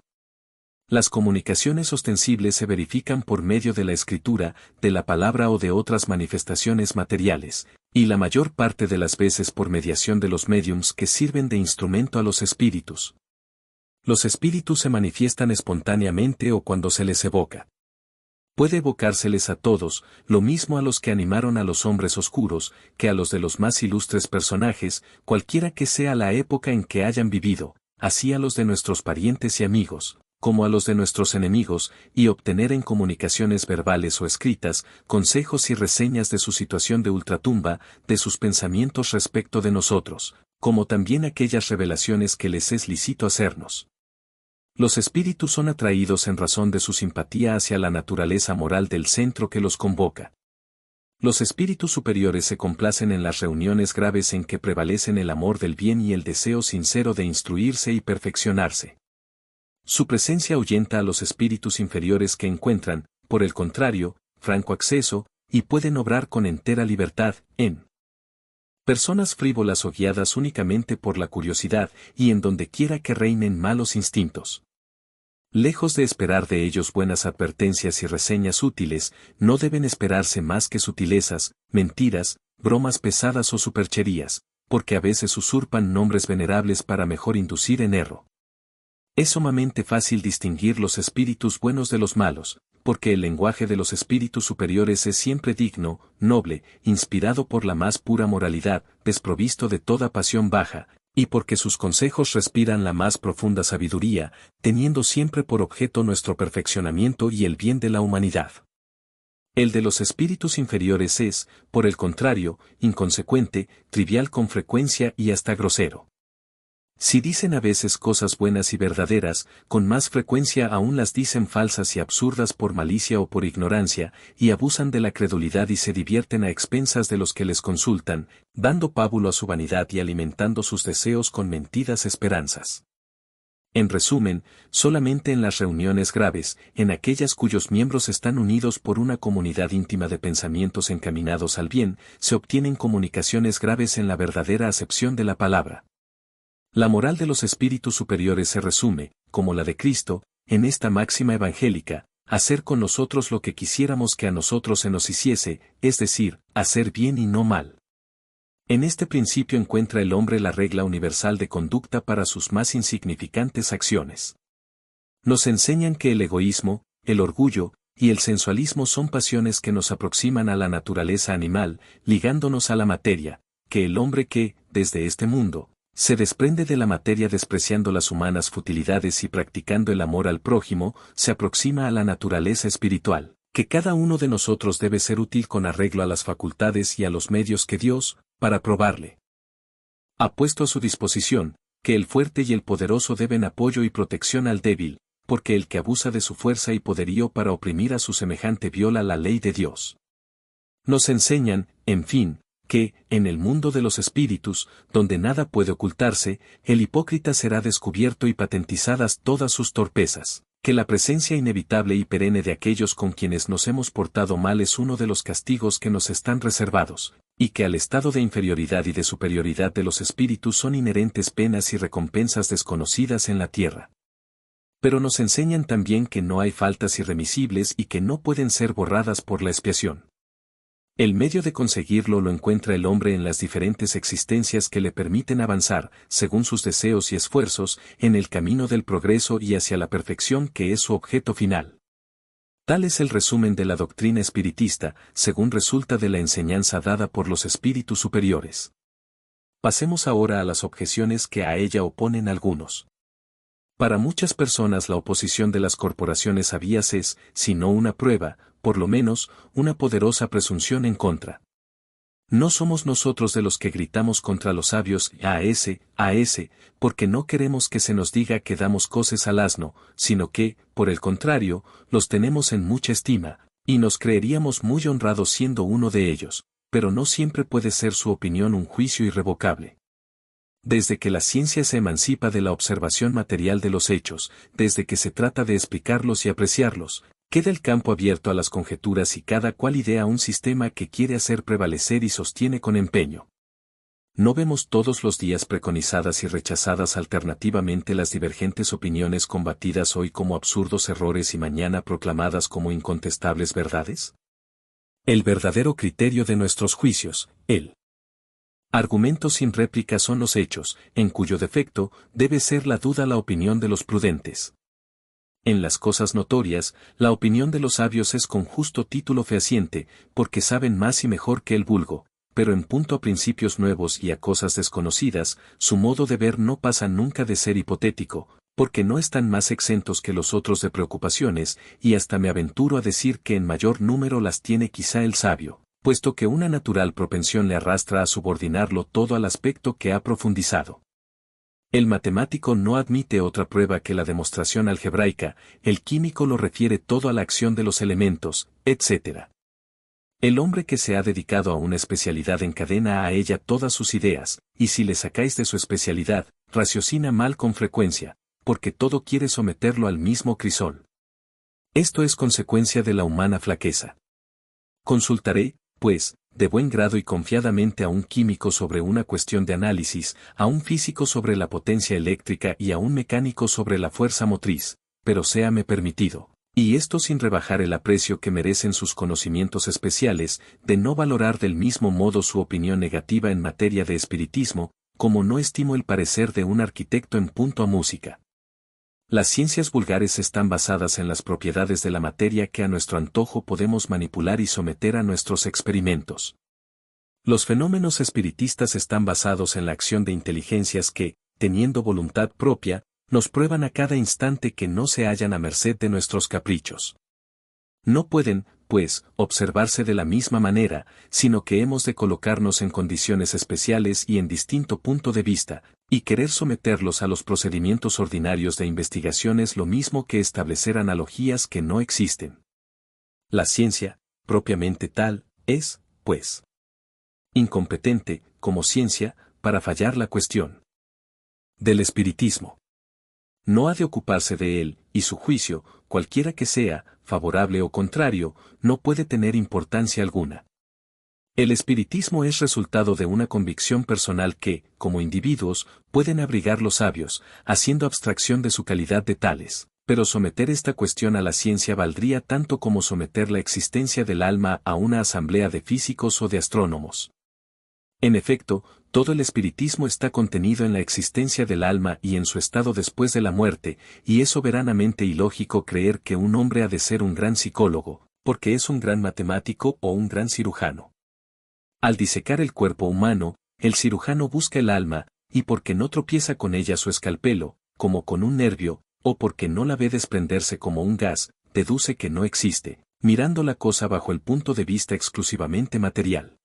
Las comunicaciones ostensibles se verifican por medio de la escritura, de la palabra o de otras manifestaciones materiales, y la mayor parte de las veces por mediación de los médiums que sirven de instrumento a los espíritus. Los espíritus se manifiestan espontáneamente o cuando se les evoca. Puede evocárseles a todos, lo mismo a los que animaron a los hombres oscuros, que a los de los más ilustres personajes, cualquiera que sea la época en que hayan vivido, así a los de nuestros parientes y amigos, como a los de nuestros enemigos, y obtener en comunicaciones verbales o escritas, consejos y reseñas de su situación de ultratumba, de sus pensamientos respecto de nosotros, como también aquellas revelaciones que les es lícito hacernos. Los espíritus son atraídos en razón de su simpatía hacia la naturaleza moral del centro que los convoca. Los espíritus superiores se complacen en las reuniones graves en que prevalecen el amor del bien y el deseo sincero de instruirse y perfeccionarse. Su presencia ahuyenta a los espíritus inferiores que encuentran, por el contrario, franco acceso, y pueden obrar con entera libertad, en personas frívolas o guiadas únicamente por la curiosidad, y en donde quiera que reinen malos instintos. Lejos de esperar de ellos buenas advertencias y reseñas útiles, no deben esperarse más que sutilezas, mentiras, bromas pesadas o supercherías, porque a veces usurpan nombres venerables para mejor inducir en error. Es sumamente fácil distinguir los espíritus buenos de los malos, porque el lenguaje de los espíritus superiores es siempre digno, noble, inspirado por la más pura moralidad, desprovisto de toda pasión baja, y porque sus consejos respiran la más profunda sabiduría, teniendo siempre por objeto nuestro perfeccionamiento y el bien de la humanidad. El de los espíritus inferiores es, por el contrario, inconsecuente, trivial con frecuencia y hasta grosero. Si dicen a veces cosas buenas y verdaderas, con más frecuencia aún las dicen falsas y absurdas por malicia o por ignorancia, y abusan de la credulidad y se divierten a expensas de los que les consultan, dando pábulo a su vanidad y alimentando sus deseos con mentidas esperanzas. En resumen, solamente en las reuniones graves, en aquellas cuyos miembros están unidos por una comunidad íntima de pensamientos encaminados al bien, se obtienen comunicaciones graves en la verdadera acepción de la palabra. La moral de los espíritus superiores se resume, como la de Cristo, en esta máxima evangélica: hacer con nosotros lo que quisiéramos que a nosotros se nos hiciese, es decir, hacer bien y no mal. En este principio encuentra el hombre la regla universal de conducta para sus más insignificantes acciones. Nos enseñan que el egoísmo, el orgullo, y el sensualismo son pasiones que nos aproximan a la naturaleza animal, ligándonos a la materia, que el hombre que, desde este mundo, se desprende de la materia despreciando las humanas futilidades y practicando el amor al prójimo, se aproxima a la naturaleza espiritual, que cada uno de nosotros debe ser útil con arreglo a las facultades y a los medios que Dios, para probarle, ha puesto a su disposición, que el fuerte y el poderoso deben apoyo y protección al débil, porque el que abusa de su fuerza y poderío para oprimir a su semejante viola la ley de Dios. Nos enseñan, en fin, que, en el mundo de los espíritus, donde nada puede ocultarse, el hipócrita será descubierto y patentizadas todas sus torpezas, que la presencia inevitable y perenne de aquellos con quienes nos hemos portado mal es uno de los castigos que nos están reservados, y que al estado de inferioridad y de superioridad de los espíritus son inherentes penas y recompensas desconocidas en la tierra. Pero nos enseñan también que no hay faltas irremisibles y que no pueden ser borradas por la expiación. El medio de conseguirlo lo encuentra el hombre en las diferentes existencias que le permiten avanzar, según sus deseos y esfuerzos, en el camino del progreso y hacia la perfección que es su objeto final. Tal es el resumen de la doctrina espiritista, según resulta de la enseñanza dada por los espíritus superiores. Pasemos ahora a las objeciones que a ella oponen algunos. Para muchas personas la oposición de las corporaciones sabias es, si no una prueba, por lo menos, una poderosa presunción en contra. No somos nosotros de los que gritamos contra los sabios a ese, porque no queremos que se nos diga que damos coces al asno, sino que, por el contrario, los tenemos en mucha estima, y nos creeríamos muy honrados siendo uno de ellos, pero no siempre puede ser su opinión un juicio irrevocable. Desde que la ciencia se emancipa de la observación material de los hechos, desde que se trata de explicarlos y apreciarlos, queda el campo abierto a las conjeturas y cada cual idea un sistema que quiere hacer prevalecer y sostiene con empeño. ¿No vemos todos los días preconizadas y rechazadas alternativamente las divergentes opiniones combatidas hoy como absurdos errores y mañana proclamadas como incontestables verdades? El verdadero criterio de nuestros juicios, el argumento sin réplica son los hechos, en cuyo defecto debe ser la duda la opinión de los prudentes. En las cosas notorias, la opinión de los sabios es con justo título fehaciente, porque saben más y mejor que el vulgo, pero en punto a principios nuevos y a cosas desconocidas, su modo de ver no pasa nunca de ser hipotético, porque no están más exentos que los otros de preocupaciones, y hasta me aventuro a decir que en mayor número las tiene quizá el sabio, puesto que una natural propensión le arrastra a subordinarlo todo al aspecto que ha profundizado. El matemático no admite otra prueba que la demostración algebraica, el químico lo refiere todo a la acción de los elementos, etc. El hombre que se ha dedicado a una especialidad encadena a ella todas sus ideas, y si le sacáis de su especialidad, raciocina mal con frecuencia, porque todo quiere someterlo al mismo crisol. Esto es consecuencia de la humana flaqueza. Consultaré, pues, de buen grado y confiadamente a un químico sobre una cuestión de análisis, a un físico sobre la potencia eléctrica y a un mecánico sobre la fuerza motriz, pero séame permitido, y esto sin rebajar el aprecio que merecen sus conocimientos especiales, de no valorar del mismo modo su opinión negativa en materia de espiritismo, como no estimo el parecer de un arquitecto en punto a música. Las ciencias vulgares están basadas en las propiedades de la materia que a nuestro antojo podemos manipular y someter a nuestros experimentos. Los fenómenos espiritistas están basados en la acción de inteligencias que, teniendo voluntad propia, nos prueban a cada instante que no se hallan a merced de nuestros caprichos. No pueden, pues, observarse de la misma manera, sino que hemos de colocarnos en condiciones especiales y en distinto punto de vista, y querer someterlos a los procedimientos ordinarios de investigación es lo mismo que establecer analogías que no existen. La ciencia, propiamente tal, es, pues, incompetente, como ciencia, para fallar la cuestión del espiritismo. No ha de ocuparse de él, y su juicio, cualquiera que sea, favorable o contrario, no puede tener importancia alguna. El espiritismo es resultado de una convicción personal que, como individuos, pueden abrigar los sabios, haciendo abstracción de su calidad de tales, pero someter esta cuestión a la ciencia valdría tanto como someter la existencia del alma a una asamblea de físicos o de astrónomos. En efecto, todo el espiritismo está contenido en la existencia del alma y en su estado después de la muerte, y es soberanamente ilógico creer que un hombre ha de ser un gran psicólogo, porque es un gran matemático o un gran cirujano. Al disecar el cuerpo humano, el cirujano busca el alma, y porque no tropieza con ella su escalpelo, como con un nervio, o porque no la ve desprenderse como un gas, deduce que no existe, mirando la cosa bajo el punto de vista exclusivamente material.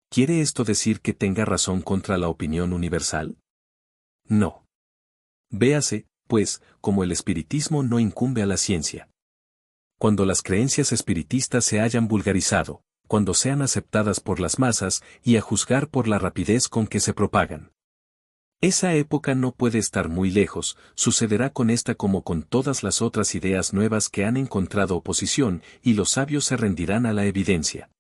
¿Quiere esto decir que tenga razón contra la opinión universal? No. Véase, pues, como el espiritismo no incumbe a la ciencia. Cuando las creencias espiritistas se hayan vulgarizado, cuando sean aceptadas por las masas y a juzgar por la rapidez con que se propagan. Esa época no puede estar muy lejos, sucederá con esta como con todas las otras ideas nuevas que han encontrado oposición y los sabios se rendirán a la evidencia.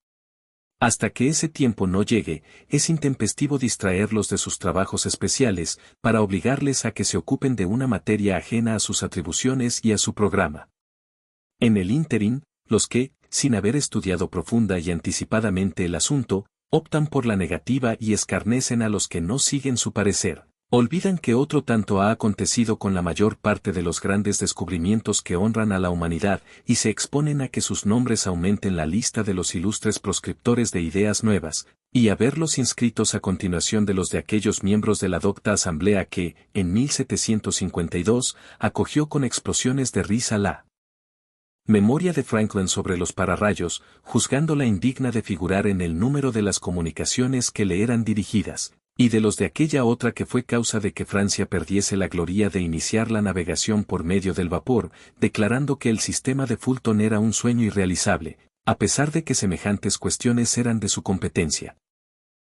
Hasta que ese tiempo no llegue, es intempestivo distraerlos de sus trabajos especiales, para obligarles a que se ocupen de una materia ajena a sus atribuciones y a su programa. En el ínterin, los que, sin haber estudiado profunda y anticipadamente el asunto, optan por la negativa y escarnecen a los que no siguen su parecer. Olvidan que otro tanto ha acontecido con la mayor parte de los grandes descubrimientos que honran a la humanidad y se exponen a que sus nombres aumenten la lista de los ilustres proscriptores de ideas nuevas, y a verlos inscritos a continuación de los de aquellos miembros de la docta asamblea que, en 1752, acogió con explosiones de risa la memoria de Franklin sobre los pararrayos, juzgándola indigna de figurar en el número de las comunicaciones que le eran dirigidas, y de los de aquella otra que fue causa de que Francia perdiese la gloria de iniciar la navegación por medio del vapor, declarando que el sistema de Fulton era un sueño irrealizable, a pesar de que semejantes cuestiones eran de su competencia.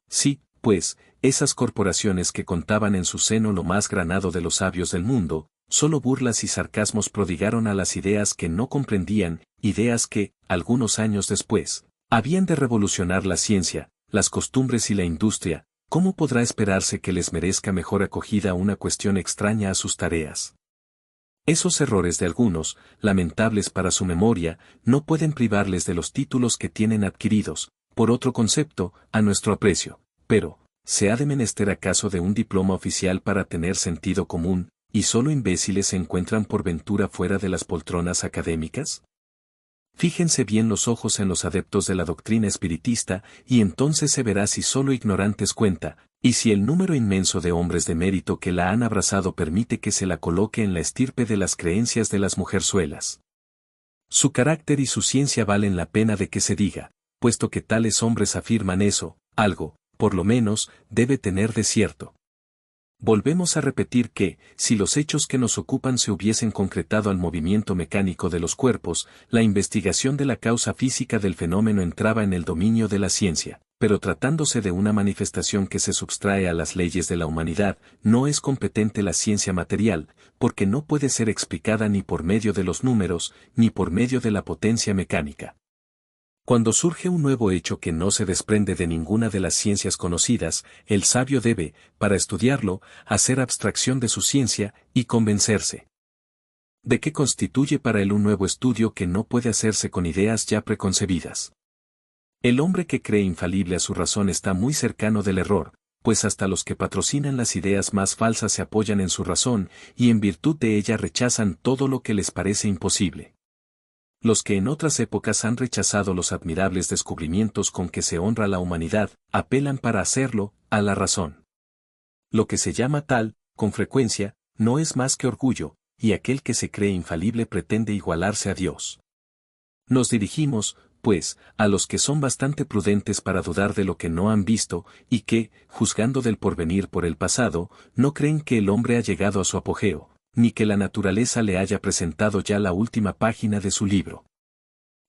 Sí, pues, esas corporaciones que contaban en su seno lo más granado de los sabios del mundo, solo burlas y sarcasmos prodigaron a las ideas que no comprendían, ideas que, algunos años después, habían de revolucionar la ciencia, las costumbres y la industria. ¿Cómo podrá esperarse que les merezca mejor acogida una cuestión extraña a sus tareas? Esos errores de algunos, lamentables para su memoria, no pueden privarles de los títulos que tienen adquiridos, por otro concepto, a nuestro aprecio, pero, ¿se ha de menester acaso de un diploma oficial para tener sentido común, ¿Y solo imbéciles se encuentran por ventura fuera de las poltronas académicas? Fíjense bien los ojos en los adeptos de la doctrina espiritista, y entonces se verá si solo ignorantes cuenta, y si el número inmenso de hombres de mérito que la han abrazado permite que se la coloque en la estirpe de las creencias de las mujerzuelas. Su carácter y su ciencia valen la pena de que se diga, puesto que tales hombres afirman eso, algo, por lo menos, debe tener de cierto. Volvemos a repetir que, si los hechos que nos ocupan se hubiesen concretado al movimiento mecánico de los cuerpos, la investigación de la causa física del fenómeno entraba en el dominio de la ciencia, pero tratándose de una manifestación que se subtrae a las leyes de la humanidad, no es competente la ciencia material, porque no puede ser explicada ni por medio de los números, ni por medio de la potencia mecánica. Cuando surge un nuevo hecho que no se desprende de ninguna de las ciencias conocidas, el sabio debe, para estudiarlo, hacer abstracción de su ciencia y convencerse de que constituye para él un nuevo estudio que no puede hacerse con ideas ya preconcebidas. El hombre que cree infalible a su razón está muy cercano del error, pues hasta los que patrocinan las ideas más falsas se apoyan en su razón y en virtud de ella rechazan todo lo que les parece imposible. Los que en otras épocas han rechazado los admirables descubrimientos con que se honra la humanidad, apelan para hacerlo, a la razón. Lo que se llama tal, con frecuencia, no es más que orgullo, y aquel que se cree infalible pretende igualarse a Dios. Nos dirigimos, pues, a los que son bastante prudentes para dudar de lo que no han visto, y que, juzgando del porvenir por el pasado, no creen que el hombre ha llegado a su apogeo, ni que la naturaleza le haya presentado ya la última página de su libro.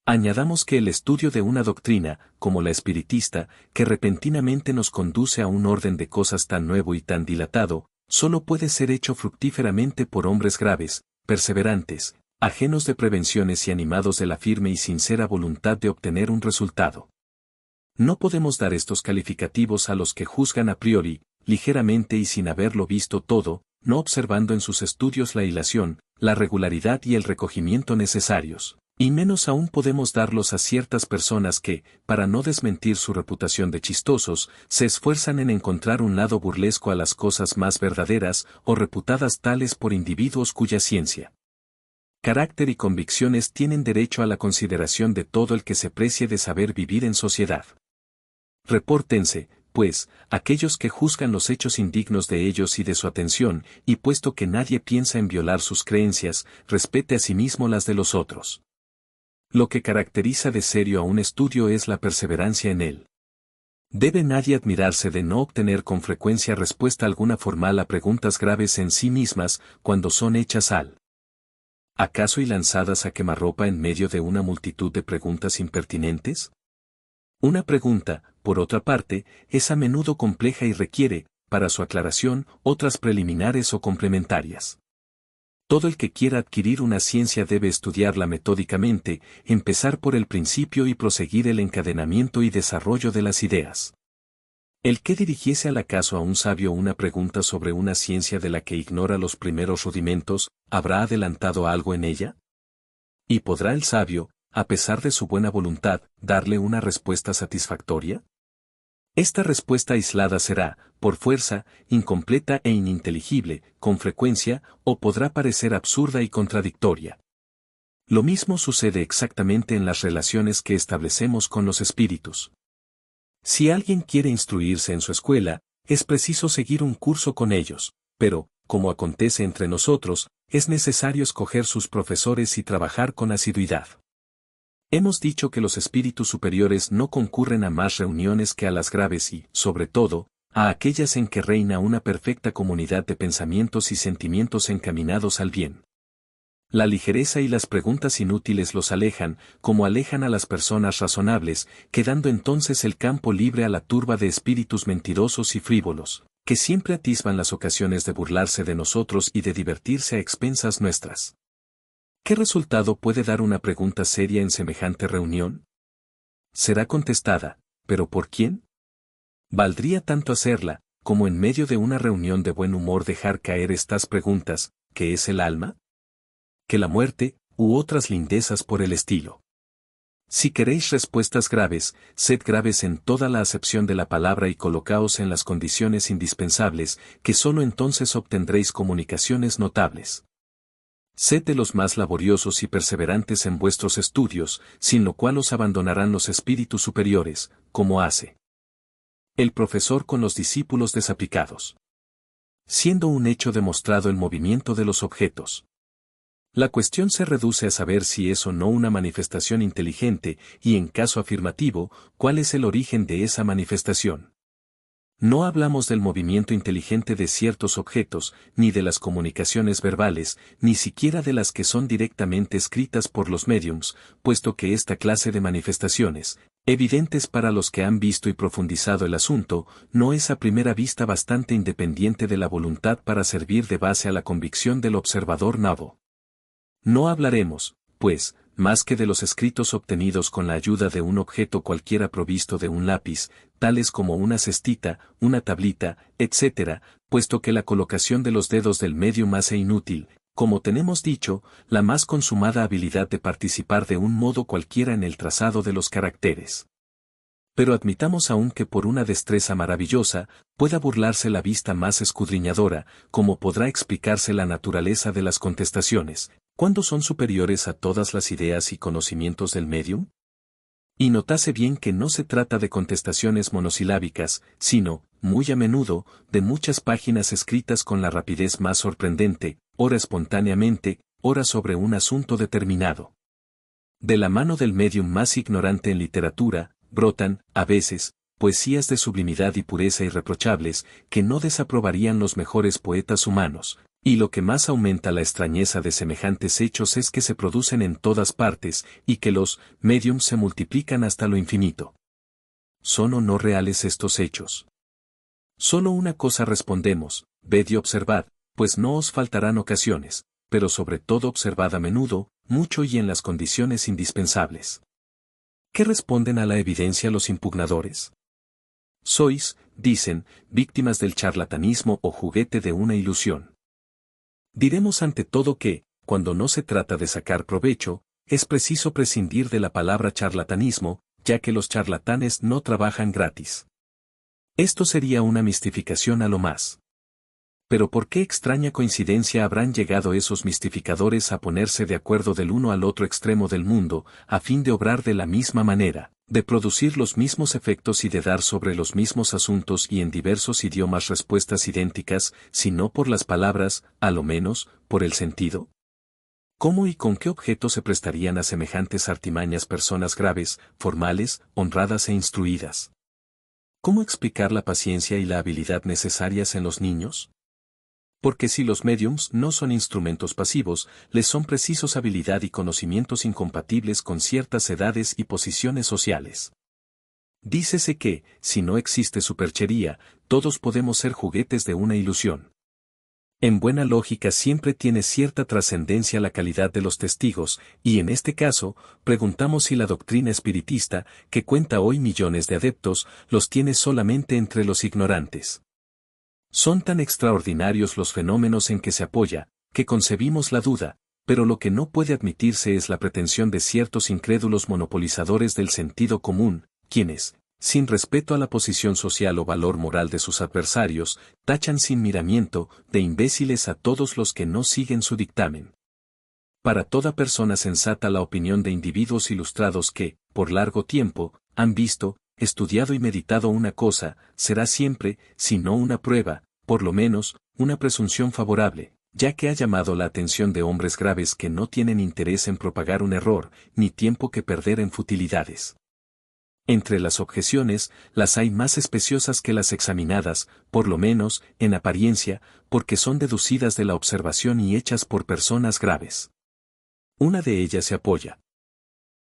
Añadamos que el estudio de una doctrina, como la espiritista, que repentinamente nos conduce a un orden de cosas tan nuevo y tan dilatado, solo puede ser hecho fructíferamente por hombres graves, perseverantes, ajenos de prevenciones y animados de la firme y sincera voluntad de obtener un resultado. No podemos dar estos calificativos a los que juzgan a priori, ligeramente y sin haberlo visto todo, no observando en sus estudios la hilación, la regularidad y el recogimiento necesarios, y menos aún podemos darlos a ciertas personas que, para no desmentir su reputación de chistosos, se esfuerzan en encontrar un lado burlesco a las cosas más verdaderas o reputadas tales por individuos cuya ciencia, carácter y convicciones tienen derecho a la consideración de todo el que se precie de saber vivir en sociedad. Repórtense, pues, aquellos que juzgan los hechos indignos de ellos y de su atención, y puesto que nadie piensa en violar sus creencias, respete asimismo las de los otros. Lo que caracteriza de serio a un estudio es la perseverancia en él. Debe nadie admirarse de no obtener con frecuencia respuesta alguna formal a preguntas graves en sí mismas, cuando son hechas al ¿acaso y lanzadas a quemarropa en medio de una multitud de preguntas impertinentes? Una pregunta, por otra parte, es a menudo compleja y requiere, para su aclaración, otras preliminares o complementarias. Todo el que quiera adquirir una ciencia debe estudiarla metódicamente, empezar por el principio y proseguir el encadenamiento y desarrollo de las ideas. El que dirigiese al acaso a un sabio una pregunta sobre una ciencia de la que ignora los primeros rudimentos, ¿habrá adelantado algo en ella? ¿Y podrá el sabio, a pesar de su buena voluntad, darle una respuesta satisfactoria? Esta respuesta aislada será, por fuerza, incompleta e ininteligible, con frecuencia, o podrá parecer absurda y contradictoria. Lo mismo sucede exactamente en las relaciones que establecemos con los espíritus. Si alguien quiere instruirse en su escuela, es preciso seguir un curso con ellos, pero, como acontece entre nosotros, es necesario escoger sus profesores y trabajar con asiduidad. Hemos dicho que los espíritus superiores no concurren a más reuniones que a las graves y, sobre todo, a aquellas en que reina una perfecta comunidad de pensamientos y sentimientos encaminados al bien. La ligereza y las preguntas inútiles los alejan, como alejan a las personas razonables, quedando entonces el campo libre a la turba de espíritus mentirosos y frívolos, que siempre atisban las ocasiones de burlarse de nosotros y de divertirse a expensas nuestras. ¿Qué resultado puede dar una pregunta seria en semejante reunión? Será contestada, ¿pero por quién? ¿Valdría tanto hacerla, como en medio de una reunión de buen humor dejar caer estas preguntas, ¿qué es el alma? ¿Que la muerte, u otras lindezas por el estilo? Si queréis respuestas graves, sed graves en toda la acepción de la palabra y colocaos en las condiciones indispensables, que sólo entonces obtendréis comunicaciones notables. Sed de los más laboriosos y perseverantes en vuestros estudios, sin lo cual os abandonarán los espíritus superiores, como hace el profesor con los discípulos desaplicados. Siendo un hecho demostrado el movimiento de los objetos. La cuestión se reduce a saber si es o no una manifestación inteligente y, en caso afirmativo, cuál es el origen de esa manifestación. No hablamos del movimiento inteligente de ciertos objetos, ni de las comunicaciones verbales, ni siquiera de las que son directamente escritas por los médiums, puesto que esta clase de manifestaciones, evidentes para los que han visto y profundizado el asunto, no es a primera vista bastante independiente de la voluntad para servir de base a la convicción del observador novo. No hablaremos, pues, más que de los escritos obtenidos con la ayuda de un objeto cualquiera provisto de un lápiz, tales como una cestita, una tablita, etc., puesto que la colocación de los dedos del medium hace inútil, como tenemos dicho, la más consumada habilidad de participar de un modo cualquiera en el trazado de los caracteres. Pero admitamos aún que por una destreza maravillosa, pueda burlarse la vista más escudriñadora, como podrá explicarse la naturaleza de las contestaciones, ¿cuándo son superiores a todas las ideas y conocimientos del medium? Y notase bien que no se trata de contestaciones monosilábicas, sino, muy a menudo, de muchas páginas escritas con la rapidez más sorprendente, ora espontáneamente, ora sobre un asunto determinado. De la mano del medium más ignorante en literatura, brotan, a veces, poesías de sublimidad y pureza irreprochables, que no desaprobarían los mejores poetas humanos. Y lo que más aumenta la extrañeza de semejantes hechos es que se producen en todas partes, y que los mediums se multiplican hasta lo infinito. ¿Son o no reales estos hechos? Solo una cosa respondemos, ved y observad, pues no os faltarán ocasiones, pero sobre todo observad a menudo, mucho y en las condiciones indispensables. ¿Qué responden a la evidencia los impugnadores? Sois, dicen, víctimas del charlatanismo o juguete de una ilusión. Diremos ante todo que, cuando no se trata de sacar provecho, es preciso prescindir de la palabra charlatanismo, ya que los charlatanes no trabajan gratis. Esto sería una mistificación a lo más. Pero ¿por qué extraña coincidencia habrán llegado esos mistificadores a ponerse de acuerdo del uno al otro extremo del mundo, a fin de obrar de la misma manera, de producir los mismos efectos y de dar sobre los mismos asuntos y en diversos idiomas respuestas idénticas, si no por las palabras, a lo menos, por el sentido? ¿Cómo y con qué objeto se prestarían a semejantes artimañas personas graves, formales, honradas e instruidas? ¿Cómo explicar la paciencia y la habilidad necesarias en los niños? Porque si los médiums no son instrumentos pasivos, les son precisos habilidad y conocimientos incompatibles con ciertas edades y posiciones sociales. Dícese que, si no existe superchería, todos podemos ser juguetes de una ilusión. En buena lógica siempre tiene cierta trascendencia la calidad de los testigos, y en este caso, preguntamos si la doctrina espiritista, que cuenta hoy millones de adeptos, los tiene solamente entre los ignorantes. Son tan extraordinarios los fenómenos en que se apoya, que concebimos la duda, pero lo que no puede admitirse es la pretensión de ciertos incrédulos monopolizadores del sentido común, quienes, sin respeto a la posición social o valor moral de sus adversarios, tachan sin miramiento de imbéciles a todos los que no siguen su dictamen. Para toda persona sensata la opinión de individuos ilustrados que, por largo tiempo, han visto, estudiado y meditado una cosa, será siempre, si no una prueba, por lo menos, una presunción favorable, ya que ha llamado la atención de hombres graves que no tienen interés en propagar un error, ni tiempo que perder en futilidades. Entre las objeciones, las hay más especiosas que las examinadas, por lo menos, en apariencia, porque son deducidas de la observación y hechas por personas graves. Una de ellas se apoya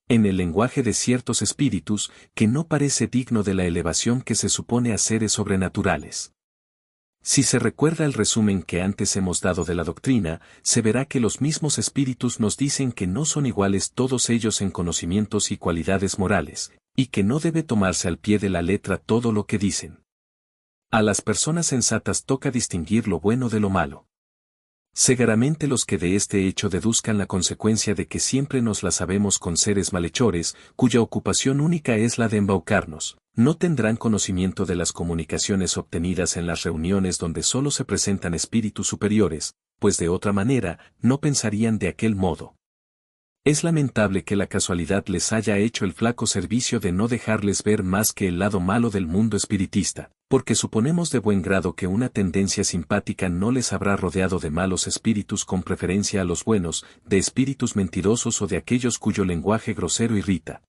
en el lenguaje de ciertos espíritus, que no parece digno de la elevación que se supone a seres sobrenaturales. Si se recuerda el resumen que antes hemos dado de la doctrina, se verá que los mismos espíritus nos dicen que no son iguales todos ellos en conocimientos y cualidades morales, y que no debe tomarse al pie de la letra todo lo que dicen. A las personas sensatas toca distinguir lo bueno de lo malo. Segaramente los que de este hecho deduzcan la consecuencia de que siempre nos la sabemos con seres malhechores, cuya ocupación única es la de embaucarnos, no tendrán conocimiento de las comunicaciones obtenidas en las reuniones donde solo se presentan espíritus superiores, pues de otra manera, no pensarían de aquel modo. Es lamentable que la casualidad les haya hecho el flaco servicio de no dejarles ver más que el lado malo del mundo espiritista, porque suponemos de buen grado que una tendencia simpática no les habrá rodeado de malos espíritus con preferencia a los buenos, de espíritus mentirosos o de aquellos cuyo lenguaje grosero irrita.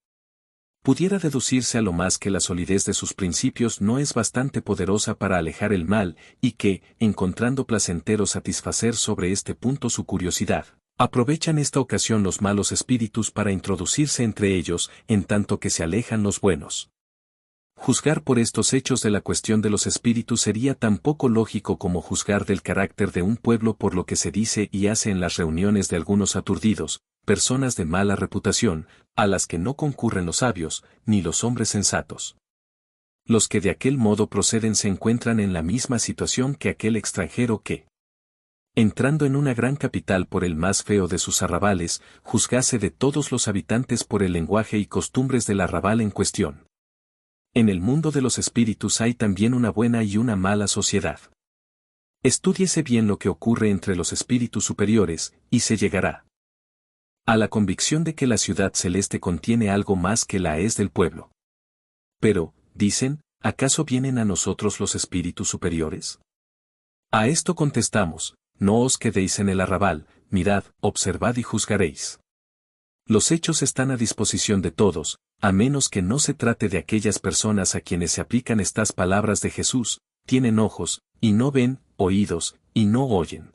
Pudiera deducirse a lo más que la solidez de sus principios no es bastante poderosa para alejar el mal, y que, encontrando placentero satisfacer sobre este punto su curiosidad, aprovechan esta ocasión los malos espíritus para introducirse entre ellos, en tanto que se alejan los buenos. Juzgar por estos hechos de la cuestión de los espíritus sería tan poco lógico como juzgar del carácter de un pueblo por lo que se dice y hace en las reuniones de algunos aturdidos, personas de mala reputación, a las que no concurren los sabios, ni los hombres sensatos. Los que de aquel modo proceden se encuentran en la misma situación que aquel extranjero que, entrando en una gran capital por el más feo de sus arrabales, juzgase de todos los habitantes por el lenguaje y costumbres del arrabal en cuestión. En el mundo de los espíritus hay también una buena y una mala sociedad. Estúdiese bien lo que ocurre entre los espíritus superiores, y se llegará a la convicción de que la ciudad celeste contiene algo más que la es del pueblo. Pero, dicen, ¿acaso vienen a nosotros los espíritus superiores? A esto contestamos, no os quedéis en el arrabal, mirad, observad y juzgaréis. Los hechos están a disposición de todos, a menos que no se trate de aquellas personas a quienes se aplican estas palabras de Jesús, tienen ojos, y no ven, oídos, y no oyen.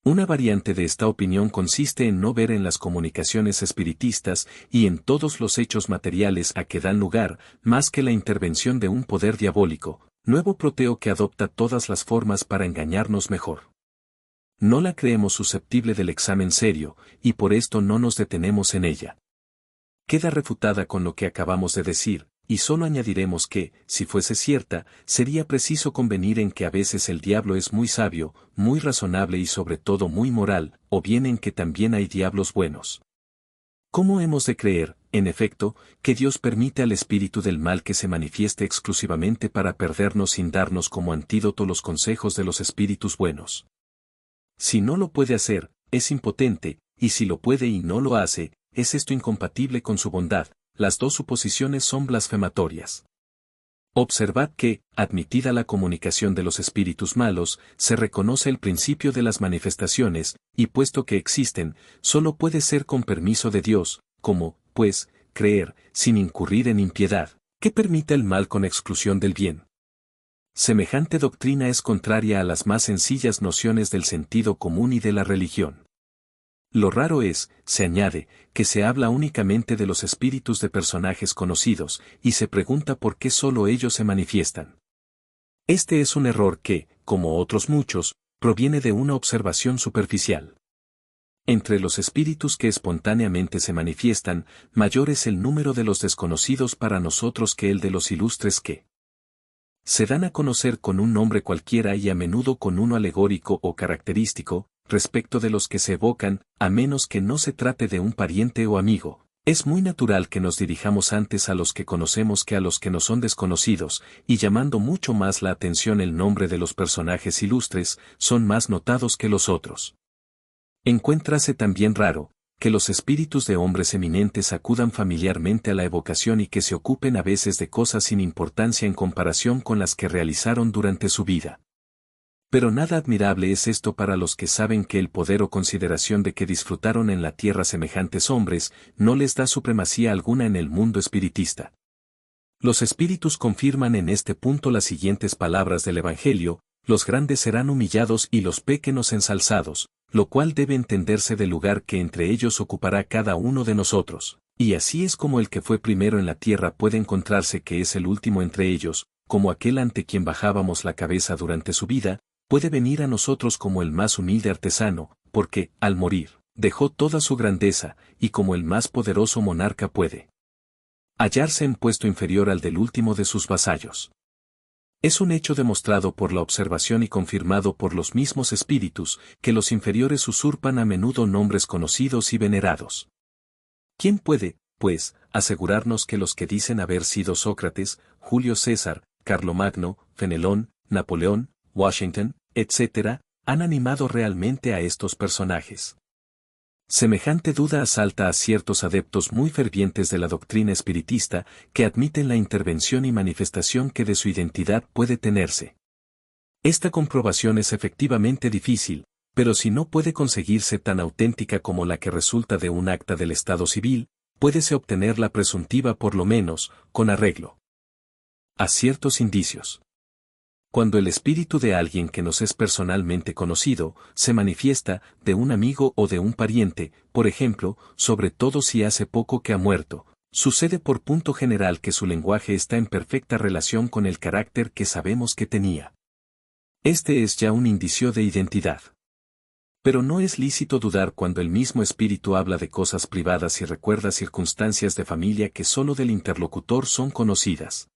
Una variante de esta opinión consiste en no ver en las comunicaciones espiritistas y en todos los hechos materiales a que dan lugar, más que la intervención de un poder diabólico, nuevo proteo que adopta todas las formas para engañarnos mejor. No la creemos susceptible del examen serio, y por esto no nos detenemos en ella. Queda refutada con lo que acabamos de decir, y solo añadiremos que, si fuese cierta, sería preciso convenir en que a veces el diablo es muy sabio, muy razonable y sobre todo muy moral, o bien en que también hay diablos buenos. ¿Cómo hemos de creer, en efecto, que Dios permite al espíritu del mal que se manifieste exclusivamente para perdernos sin darnos como antídoto los consejos de los espíritus buenos? Si no lo puede hacer, es impotente, y si lo puede y no lo hace, es esto incompatible con su bondad. Las dos suposiciones son blasfematorias. Observad que, admitida la comunicación de los espíritus malos, se reconoce el principio de las manifestaciones, y puesto que existen, solo puede ser con permiso de Dios, como, pues, creer, sin incurrir en impiedad, que permita el mal con exclusión del bien. Semejante doctrina es contraria a las más sencillas nociones del sentido común y de la religión. Lo raro es, se añade, que se habla únicamente de los espíritus de personajes conocidos, y se pregunta por qué solo ellos se manifiestan. Este es un error que, como otros muchos, proviene de una observación superficial. Entre los espíritus que espontáneamente se manifiestan, mayor es el número de los desconocidos para nosotros que el de los ilustres que se dan a conocer con un nombre cualquiera y a menudo con uno alegórico o característico, respecto de los que se evocan, a menos que no se trate de un pariente o amigo. Es muy natural que nos dirijamos antes a los que conocemos que a los que nos son desconocidos, y llamando mucho más la atención el nombre de los personajes ilustres, son más notados que los otros. Encuéntrase también raro, que los espíritus de hombres eminentes acudan familiarmente a la evocación y que se ocupen a veces de cosas sin importancia en comparación con las que realizaron durante su vida. Pero nada admirable es esto para los que saben que el poder o consideración de que disfrutaron en la tierra semejantes hombres, no les da supremacía alguna en el mundo espiritista. Los espíritus confirman en este punto las siguientes palabras del Evangelio: los grandes serán humillados y los pequeños ensalzados, lo cual debe entenderse del lugar que entre ellos ocupará cada uno de nosotros. Y así es como el que fue primero en la tierra puede encontrarse que es el último entre ellos, como aquel ante quien bajábamos la cabeza durante su vida, puede venir a nosotros como el más humilde artesano, porque, al morir, dejó toda su grandeza, y como el más poderoso monarca puede hallarse en puesto inferior al del último de sus vasallos. Es un hecho demostrado por la observación y confirmado por los mismos espíritus, que los inferiores usurpan a menudo nombres conocidos y venerados. ¿Quién puede, pues, asegurarnos que los que dicen haber sido Sócrates, Julio César, Carlomagno, Fenelón, Napoleón, Washington, etc., han animado realmente a estos personajes? Semejante duda asalta a ciertos adeptos muy fervientes de la doctrina espiritista que admiten la intervención y manifestación que de su identidad puede tenerse. Esta comprobación es efectivamente difícil, pero si no puede conseguirse tan auténtica como la que resulta de un acta del Estado civil, puédese obtener la presuntiva por lo menos, con arreglo a ciertos indicios. Cuando el espíritu de alguien que nos es personalmente conocido, se manifiesta, de un amigo o de un pariente, por ejemplo, sobre todo si hace poco que ha muerto, sucede por punto general que su lenguaje está en perfecta relación con el carácter que sabemos que tenía. Este es ya un indicio de identidad. Pero no es lícito dudar cuando el mismo espíritu habla de cosas privadas y recuerda circunstancias de familia que solo del interlocutor son conocidas.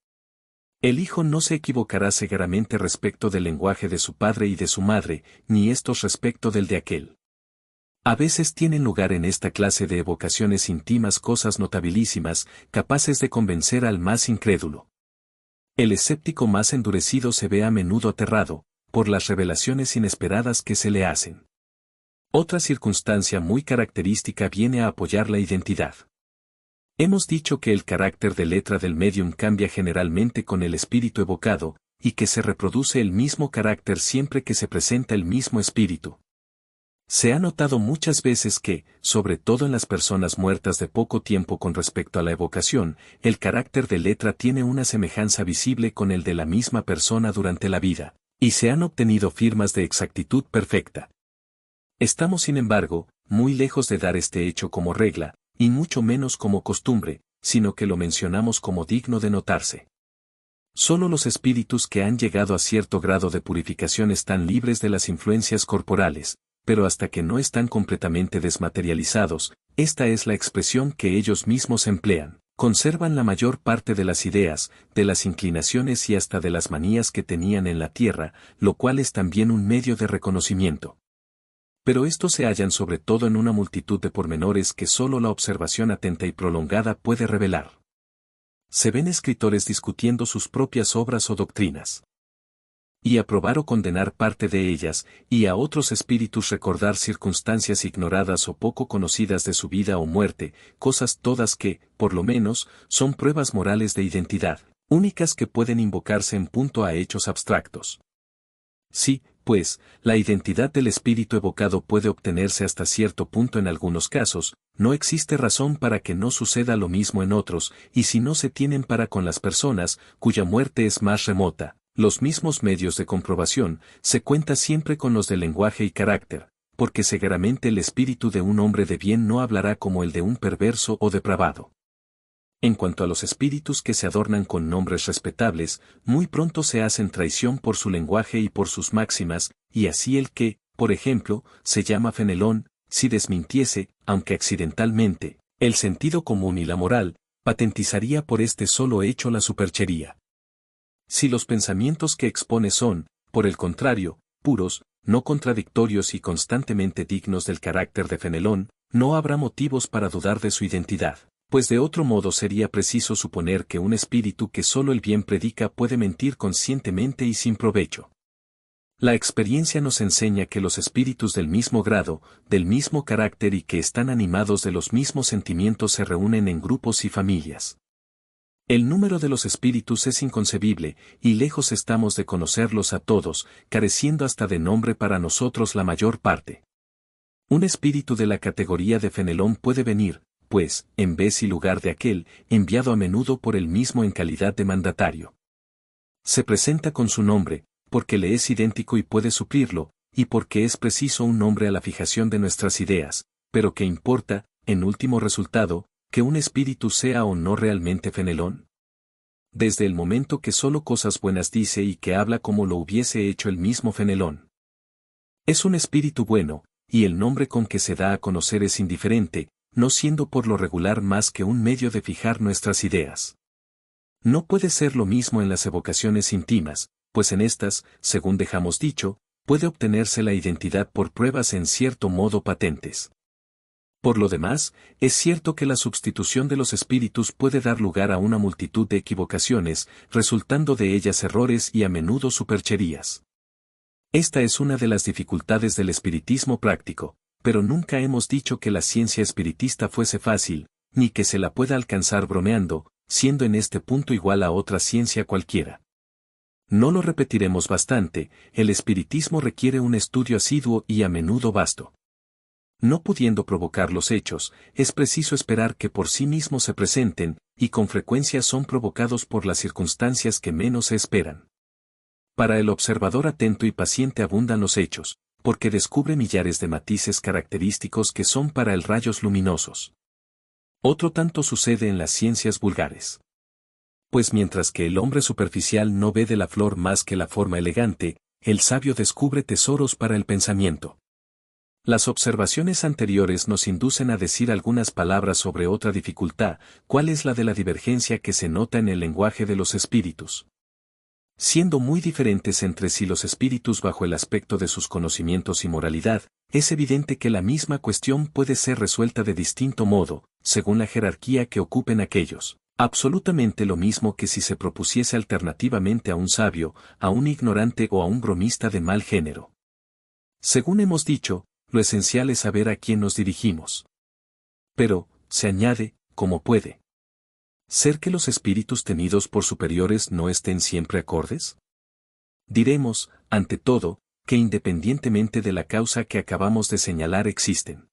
El hijo no se equivocará cegaramente respecto del lenguaje de su padre y de su madre, ni estos respecto del de aquel. A veces tienen lugar en esta clase de evocaciones íntimas cosas notabilísimas, capaces de convencer al más incrédulo. El escéptico más endurecido se ve a menudo aterrado, por las revelaciones inesperadas que se le hacen. Otra circunstancia muy característica viene a apoyar la identidad. Hemos dicho que el carácter de letra del médium cambia generalmente con el espíritu evocado, y que se reproduce el mismo carácter siempre que se presenta el mismo espíritu. Se ha notado muchas veces que, sobre todo en las personas muertas de poco tiempo con respecto a la evocación, el carácter de letra tiene una semejanza visible con el de la misma persona durante la vida, y se han obtenido firmas de exactitud perfecta. Estamos sin embargo, muy lejos de dar este hecho como regla, y mucho menos como costumbre, sino que lo mencionamos como digno de notarse. Solo los espíritus que han llegado a cierto grado de purificación están libres de las influencias corporales, pero hasta que no están completamente desmaterializados, esta es la expresión que ellos mismos emplean, conservan la mayor parte de las ideas, de las inclinaciones y hasta de las manías que tenían en la tierra, lo cual es también un medio de reconocimiento. Pero estos se hallan sobre todo en una multitud de pormenores que solo la observación atenta y prolongada puede revelar. Se ven escritores discutiendo sus propias obras o doctrinas, y aprobar o condenar parte de ellas, y a otros espíritus recordar circunstancias ignoradas o poco conocidas de su vida o muerte, cosas todas que, por lo menos, son pruebas morales de identidad, únicas que pueden invocarse en punto a hechos abstractos. Sí, pues, la identidad del espíritu evocado puede obtenerse hasta cierto punto en algunos casos, no existe razón para que no suceda lo mismo en otros, y si no se tienen para con las personas, cuya muerte es más remota, los mismos medios de comprobación, se cuenta siempre con los de lenguaje y carácter, porque seguramente el espíritu de un hombre de bien no hablará como el de un perverso o depravado. En cuanto a los espíritus que se adornan con nombres respetables, muy pronto se hacen traición por su lenguaje y por sus máximas, y así el que, por ejemplo, se llama Fenelón, si desmintiese, aunque accidentalmente, el sentido común y la moral, patentizaría por este solo hecho la superchería. Si los pensamientos que expone son, por el contrario, puros, no contradictorios y constantemente dignos del carácter de Fenelón, no habrá motivos para dudar de su identidad. Pues de otro modo sería preciso suponer que un espíritu que solo el bien predica puede mentir conscientemente y sin provecho. La experiencia nos enseña que los espíritus del mismo grado, del mismo carácter y que están animados de los mismos sentimientos se reúnen en grupos y familias. El número de los espíritus es inconcebible, y lejos estamos de conocerlos a todos, careciendo hasta de nombre para nosotros la mayor parte. Un espíritu de la categoría de Fenelón puede venir, pues, en vez y lugar de aquel, enviado a menudo por él mismo en calidad de mandatario. Se presenta con su nombre, porque le es idéntico y puede suplirlo, y porque es preciso un nombre a la fijación de nuestras ideas, pero ¿qué importa, en último resultado, que un espíritu sea o no realmente Fenelón? Desde el momento que solo cosas buenas dice y que habla como lo hubiese hecho el mismo Fenelón. Es un espíritu bueno, y el nombre con que se da a conocer es indiferente, no siendo por lo regular más que un medio de fijar nuestras ideas. No puede ser lo mismo en las evocaciones íntimas, pues en estas, según dejamos dicho, puede obtenerse la identidad por pruebas en cierto modo patentes. Por lo demás, es cierto que la sustitución de los espíritus puede dar lugar a una multitud de equivocaciones, resultando de ellas errores y a menudo supercherías. Esta es una de las dificultades del espiritismo práctico, pero nunca hemos dicho que la ciencia espiritista fuese fácil, ni que se la pueda alcanzar bromeando, siendo en este punto igual a otra ciencia cualquiera. No lo repetiremos bastante, el espiritismo requiere un estudio asiduo y a menudo vasto. No pudiendo provocar los hechos, es preciso esperar que por sí mismos se presenten, y con frecuencia son provocados por las circunstancias que menos se esperan. Para el observador atento y paciente abundan los hechos, porque descubre millares de matices característicos que son para él rayos luminosos. Otro tanto sucede en las ciencias vulgares. Pues mientras que el hombre superficial no ve de la flor más que la forma elegante, el sabio descubre tesoros para el pensamiento. Las observaciones anteriores nos inducen a decir algunas palabras sobre otra dificultad, cuál es la de la divergencia que se nota en el lenguaje de los espíritus. Siendo muy diferentes entre sí los espíritus bajo el aspecto de sus conocimientos y moralidad, es evidente que la misma cuestión puede ser resuelta de distinto modo, según la jerarquía que ocupen aquellos. Absolutamente lo mismo que si se propusiese alternativamente a un sabio, a un ignorante o a un bromista de mal género. Según hemos dicho, lo esencial es saber a quién nos dirigimos. Pero, se añade, ¿cómo puede ser que los espíritus tenidos por superiores no estén siempre acordes? Diremos, ante todo, que independientemente de la causa que acabamos de señalar existen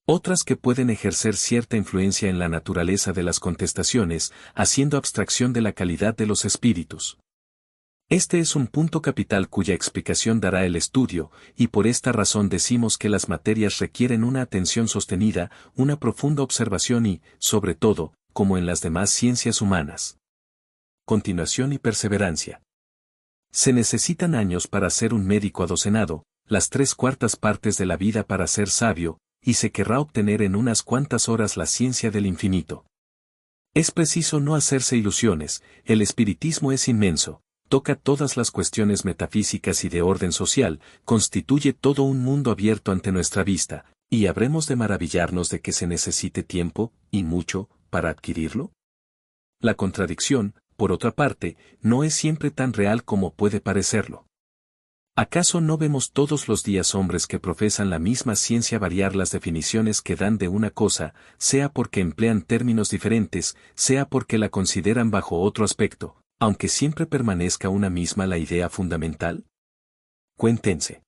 otras que pueden ejercer cierta influencia en la naturaleza de las contestaciones, haciendo abstracción de la calidad de los espíritus. Este es un punto capital cuya explicación dará el estudio, y por esta razón decimos que las materias requieren una atención sostenida, una profunda observación y, sobre todo, como en las demás ciencias humanas, continuación y perseverancia. Se necesitan años para ser un médico adocenado, las 3/4 partes de la vida para ser sabio, y se querrá obtener en unas cuantas horas la ciencia del infinito. Es preciso no hacerse ilusiones, el espiritismo es inmenso, toca todas las cuestiones metafísicas y de orden social, constituye todo un mundo abierto ante nuestra vista, y habremos de maravillarnos de que se necesite tiempo, y mucho, para adquirirlo. La contradicción, por otra parte, no es siempre tan real como puede parecerlo. ¿Acaso no vemos todos los días hombres que profesan la misma ciencia variar las definiciones que dan de una cosa, sea porque emplean términos diferentes, sea porque la consideran bajo otro aspecto, aunque siempre permanezca una misma la idea fundamental? Cuéntense,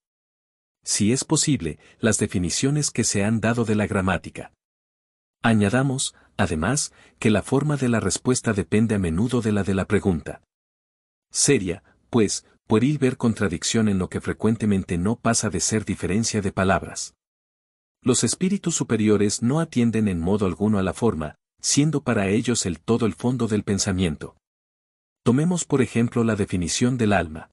si es posible, las definiciones que se han dado de la gramática. Añadamos, además, que la forma de la respuesta depende a menudo de la pregunta. Seria, pues, pueril ver contradicción en lo que frecuentemente no pasa de ser diferencia de palabras. Los espíritus superiores no atienden en modo alguno a la forma, siendo para ellos el todo el fondo del pensamiento. Tomemos por ejemplo la definición del alma.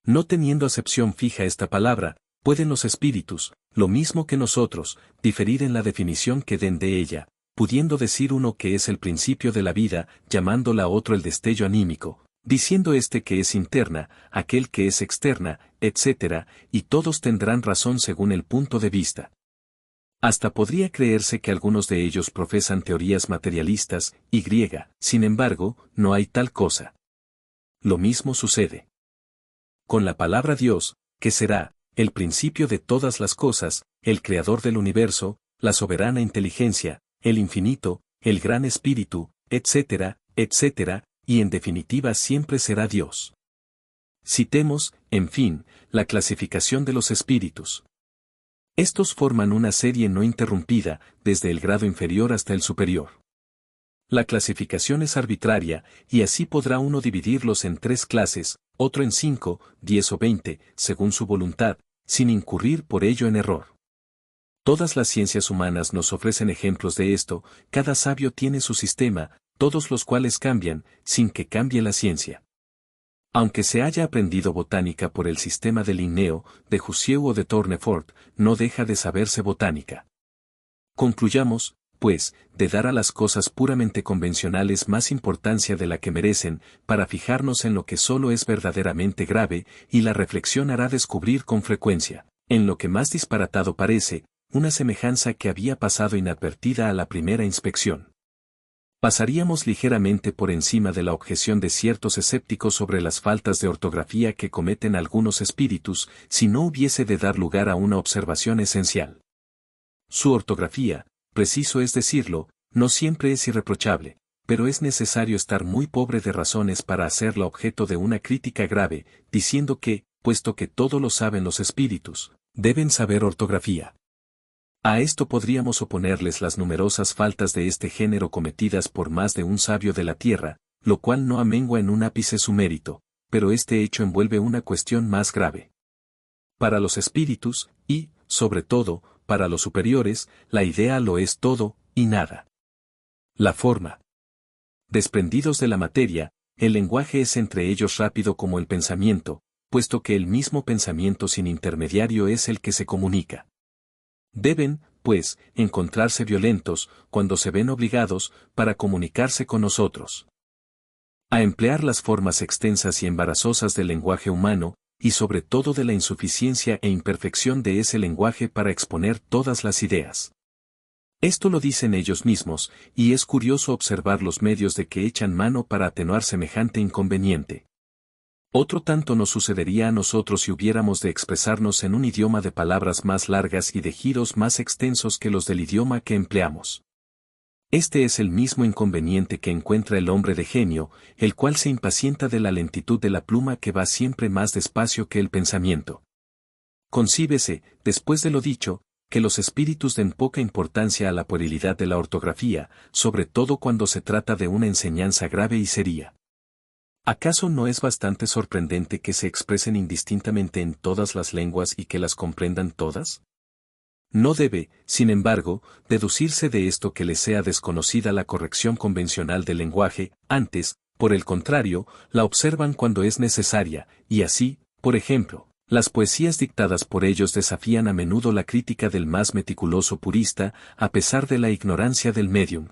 No teniendo acepción fija esta palabra, pueden los espíritus, lo mismo que nosotros, diferir en la definición que den de ella, pudiendo decir uno que es el principio de la vida, llamándola otro el destello anímico, diciendo este que es interna, aquel que es externa, etc., y todos tendrán razón según el punto de vista. Hasta podría creerse que algunos de ellos profesan teorías materialistas, y griega, sin embargo, no hay tal cosa. Lo mismo sucede con la palabra Dios, que será, el principio de todas las cosas, el creador del universo, la soberana inteligencia, el infinito, el gran espíritu, etc., etc., y en definitiva siempre será Dios. Citemos, en fin, la clasificación de los espíritus. Estos forman una serie no interrumpida, desde el grado inferior hasta el superior. La clasificación es arbitraria, y así podrá uno dividirlos en 3 clases, otro en 5, 10 o 20, según su voluntad, sin incurrir por ello en error. Todas las ciencias humanas nos ofrecen ejemplos de esto, cada sabio tiene su sistema, todos los cuales cambian, sin que cambie la ciencia. Aunque se haya aprendido botánica por el sistema de Linneo, de Jussieu o de Tournefort, no deja de saberse botánica. Concluyamos, pues, de dar a las cosas puramente convencionales más importancia de la que merecen, para fijarnos en lo que solo es verdaderamente grave, y la reflexión hará descubrir con frecuencia, en lo que más disparatado parece, una semejanza que había pasado inadvertida a la primera inspección. Pasaríamos ligeramente por encima de la objeción de ciertos escépticos sobre las faltas de ortografía que cometen algunos espíritus, si no hubiese de dar lugar a una observación esencial. Su ortografía, preciso es decirlo, no siempre es irreprochable, pero es necesario estar muy pobre de razones para hacerla objeto de una crítica grave, diciendo que, puesto que todo lo saben los espíritus, deben saber ortografía. A esto podríamos oponerles las numerosas faltas de este género cometidas por más de un sabio de la tierra, lo cual no amengua en un ápice su mérito, pero este hecho envuelve una cuestión más grave. Para los espíritus, y, sobre todo, para los superiores, la idea lo es todo, y nada. La forma. Desprendidos de la materia, el lenguaje es entre ellos rápido como el pensamiento, puesto que el mismo pensamiento sin intermediario es el que se comunica. Deben, pues, encontrarse violentos, cuando se ven obligados, para comunicarse con nosotros. A emplear las formas extensas y embarazosas del lenguaje humano, y sobre todo de la insuficiencia e imperfección de ese lenguaje para exponer todas las ideas. Esto lo dicen ellos mismos, y es curioso observar los medios de que echan mano para atenuar semejante inconveniente. Otro tanto nos sucedería a nosotros si hubiéramos de expresarnos en un idioma de palabras más largas y de giros más extensos que los del idioma que empleamos. Este es el mismo inconveniente que encuentra el hombre de genio, el cual se impacienta de la lentitud de la pluma que va siempre más despacio que el pensamiento. Concíbese, después de lo dicho, que los espíritus den poca importancia a la puerilidad de la ortografía, sobre todo cuando se trata de una enseñanza grave y seria. ¿Acaso no es bastante sorprendente que se expresen indistintamente en todas las lenguas y que las comprendan todas? No debe, sin embargo, deducirse de esto que les sea desconocida la corrección convencional del lenguaje, antes, por el contrario, la observan cuando es necesaria, y así, por ejemplo, las poesías dictadas por ellos desafían a menudo la crítica del más meticuloso purista, a pesar de la ignorancia del médium.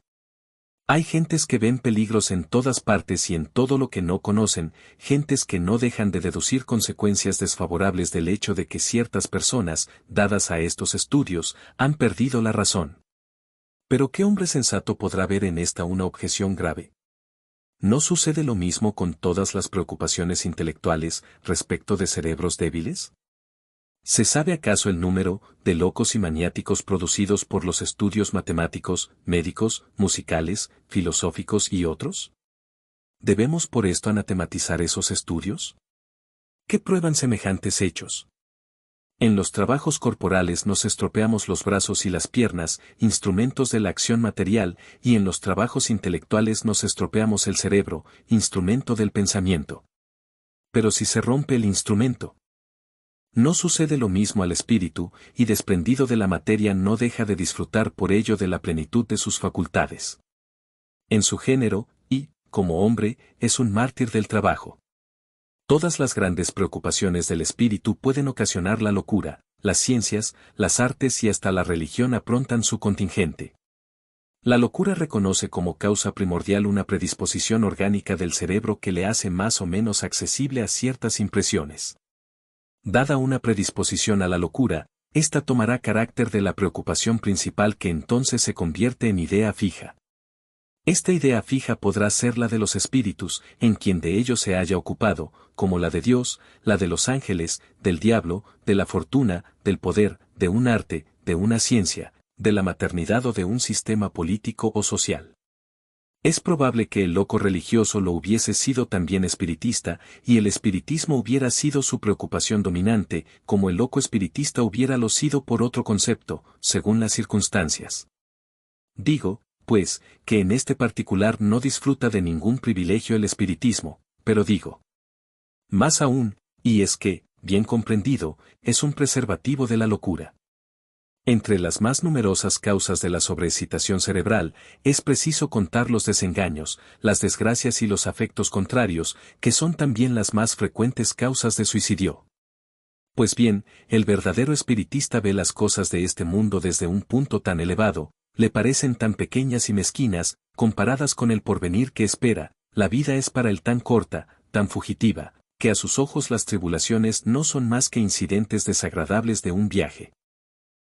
Hay gentes que ven peligros en todas partes y en todo lo que no conocen, gentes que no dejan de deducir consecuencias desfavorables del hecho de que ciertas personas, dadas a estos estudios, han perdido la razón. Pero ¿qué hombre sensato podrá ver en esta una objeción grave? ¿No sucede lo mismo con todas las preocupaciones intelectuales respecto de cerebros débiles? ¿Se sabe acaso el número de locos y maniáticos producidos por los estudios matemáticos, médicos, musicales, filosóficos y otros? ¿Debemos por esto anatematizar esos estudios? ¿Qué prueban semejantes hechos? En los trabajos corporales nos estropeamos los brazos y las piernas, instrumentos de la acción material, y en los trabajos intelectuales nos estropeamos el cerebro, instrumento del pensamiento. Pero si se rompe el instrumento, ¿no sucede lo mismo al espíritu, y desprendido de la materia no deja de disfrutar por ello de la plenitud de sus facultades? En su género, y, como hombre, es un mártir del trabajo. Todas las grandes preocupaciones del espíritu pueden ocasionar la locura, las ciencias, las artes y hasta la religión aprontan su contingente. La locura reconoce como causa primordial una predisposición orgánica del cerebro que le hace más o menos accesible a ciertas impresiones. Dada una predisposición a la locura, ésta tomará carácter de la preocupación principal que entonces se convierte en idea fija. Esta idea fija podrá ser la de los espíritus, en quien de ellos se haya ocupado, como la de Dios, la de los ángeles, del diablo, de la fortuna, del poder, de un arte, de una ciencia, de la maternidad o de un sistema político o social. Es probable que el loco religioso lo hubiese sido también espiritista, y el espiritismo hubiera sido su preocupación dominante, como el loco espiritista hubiera lo sido por otro concepto, según las circunstancias. Digo, pues, que en este particular no disfruta de ningún privilegio el espiritismo, pero digo más aún, y es que, bien comprendido, es un preservativo de la locura. Entre las más numerosas causas de la sobreexcitación cerebral, es preciso contar los desengaños, las desgracias y los afectos contrarios, que son también las más frecuentes causas de suicidio. Pues bien, el verdadero espiritista ve las cosas de este mundo desde un punto tan elevado, Le parecen tan pequeñas y mezquinas, comparadas con el porvenir que espera. La vida es para él tan corta, tan fugitiva, que a sus ojos las tribulaciones no son más que incidentes desagradables de un viaje.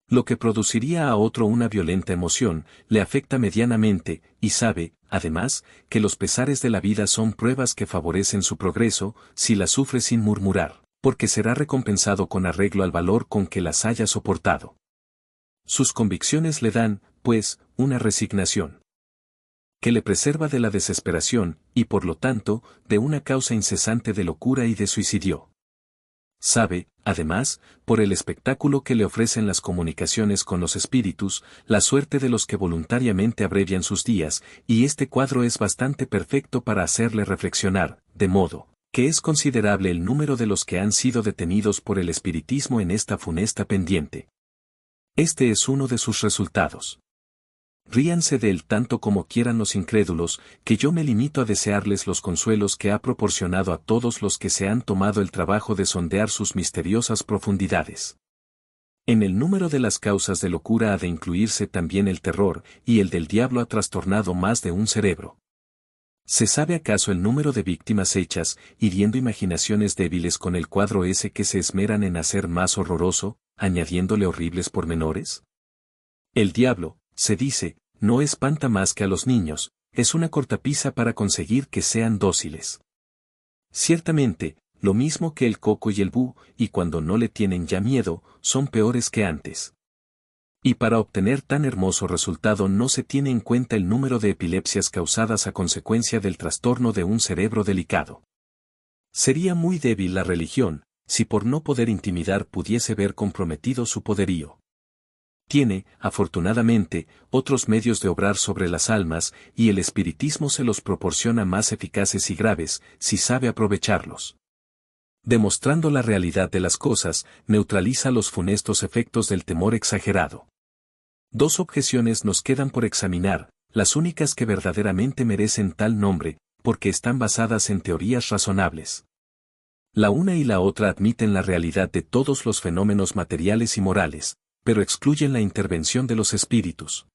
Lo que produciría a otro una violenta emoción, le afecta medianamente, y sabe, además, que los pesares de la vida son pruebas que favorecen su progreso, si las sufre sin murmurar, porque será recompensado con arreglo al valor con que las haya soportado. Sus convicciones le dan, pues, una resignación que le preserva de la desesperación, y por lo tanto, de una causa incesante de locura y de suicidio. Sabe, además, por el espectáculo que le ofrecen las comunicaciones con los espíritus, la suerte de los que voluntariamente abrevian sus días, y este cuadro es bastante perfecto para hacerle reflexionar, de modo que es considerable el número de los que han sido detenidos por el espiritismo en esta funesta pendiente. Este es uno de sus resultados. Ríanse de él tanto como quieran los incrédulos, que yo me limito a desearles los consuelos que ha proporcionado a todos los que se han tomado el trabajo de sondear sus misteriosas profundidades. En el número de las causas de locura ha de incluirse también el terror, y el del diablo ha trastornado más de un cerebro. ¿Se sabe acaso el número de víctimas hechas, hiriendo imaginaciones débiles con el cuadro ese que se esmeran en hacer más horroroso, añadiéndole horribles pormenores? El diablo, se dice, no espanta más que a los niños, es una cortapisa para conseguir que sean dóciles. Ciertamente, lo mismo que el coco y el bú, y cuando no le tienen ya miedo, son peores que antes. Y para obtener tan hermoso resultado no se tiene en cuenta el número de epilepsias causadas a consecuencia del trastorno de un cerebro delicado. Sería muy débil la religión, si por no poder intimidar pudiese ver comprometido su poderío. Tiene, afortunadamente, otros medios de obrar sobre las almas, y el espiritismo se los proporciona más eficaces y graves, si sabe aprovecharlos. Demostrando la realidad de las cosas, neutraliza los funestos efectos del temor exagerado. Dos objeciones nos quedan por examinar, las únicas que verdaderamente merecen tal nombre, porque están basadas en teorías razonables. La una y la otra admiten la realidad de todos los fenómenos materiales y morales, pero excluyen la intervención de los espíritus.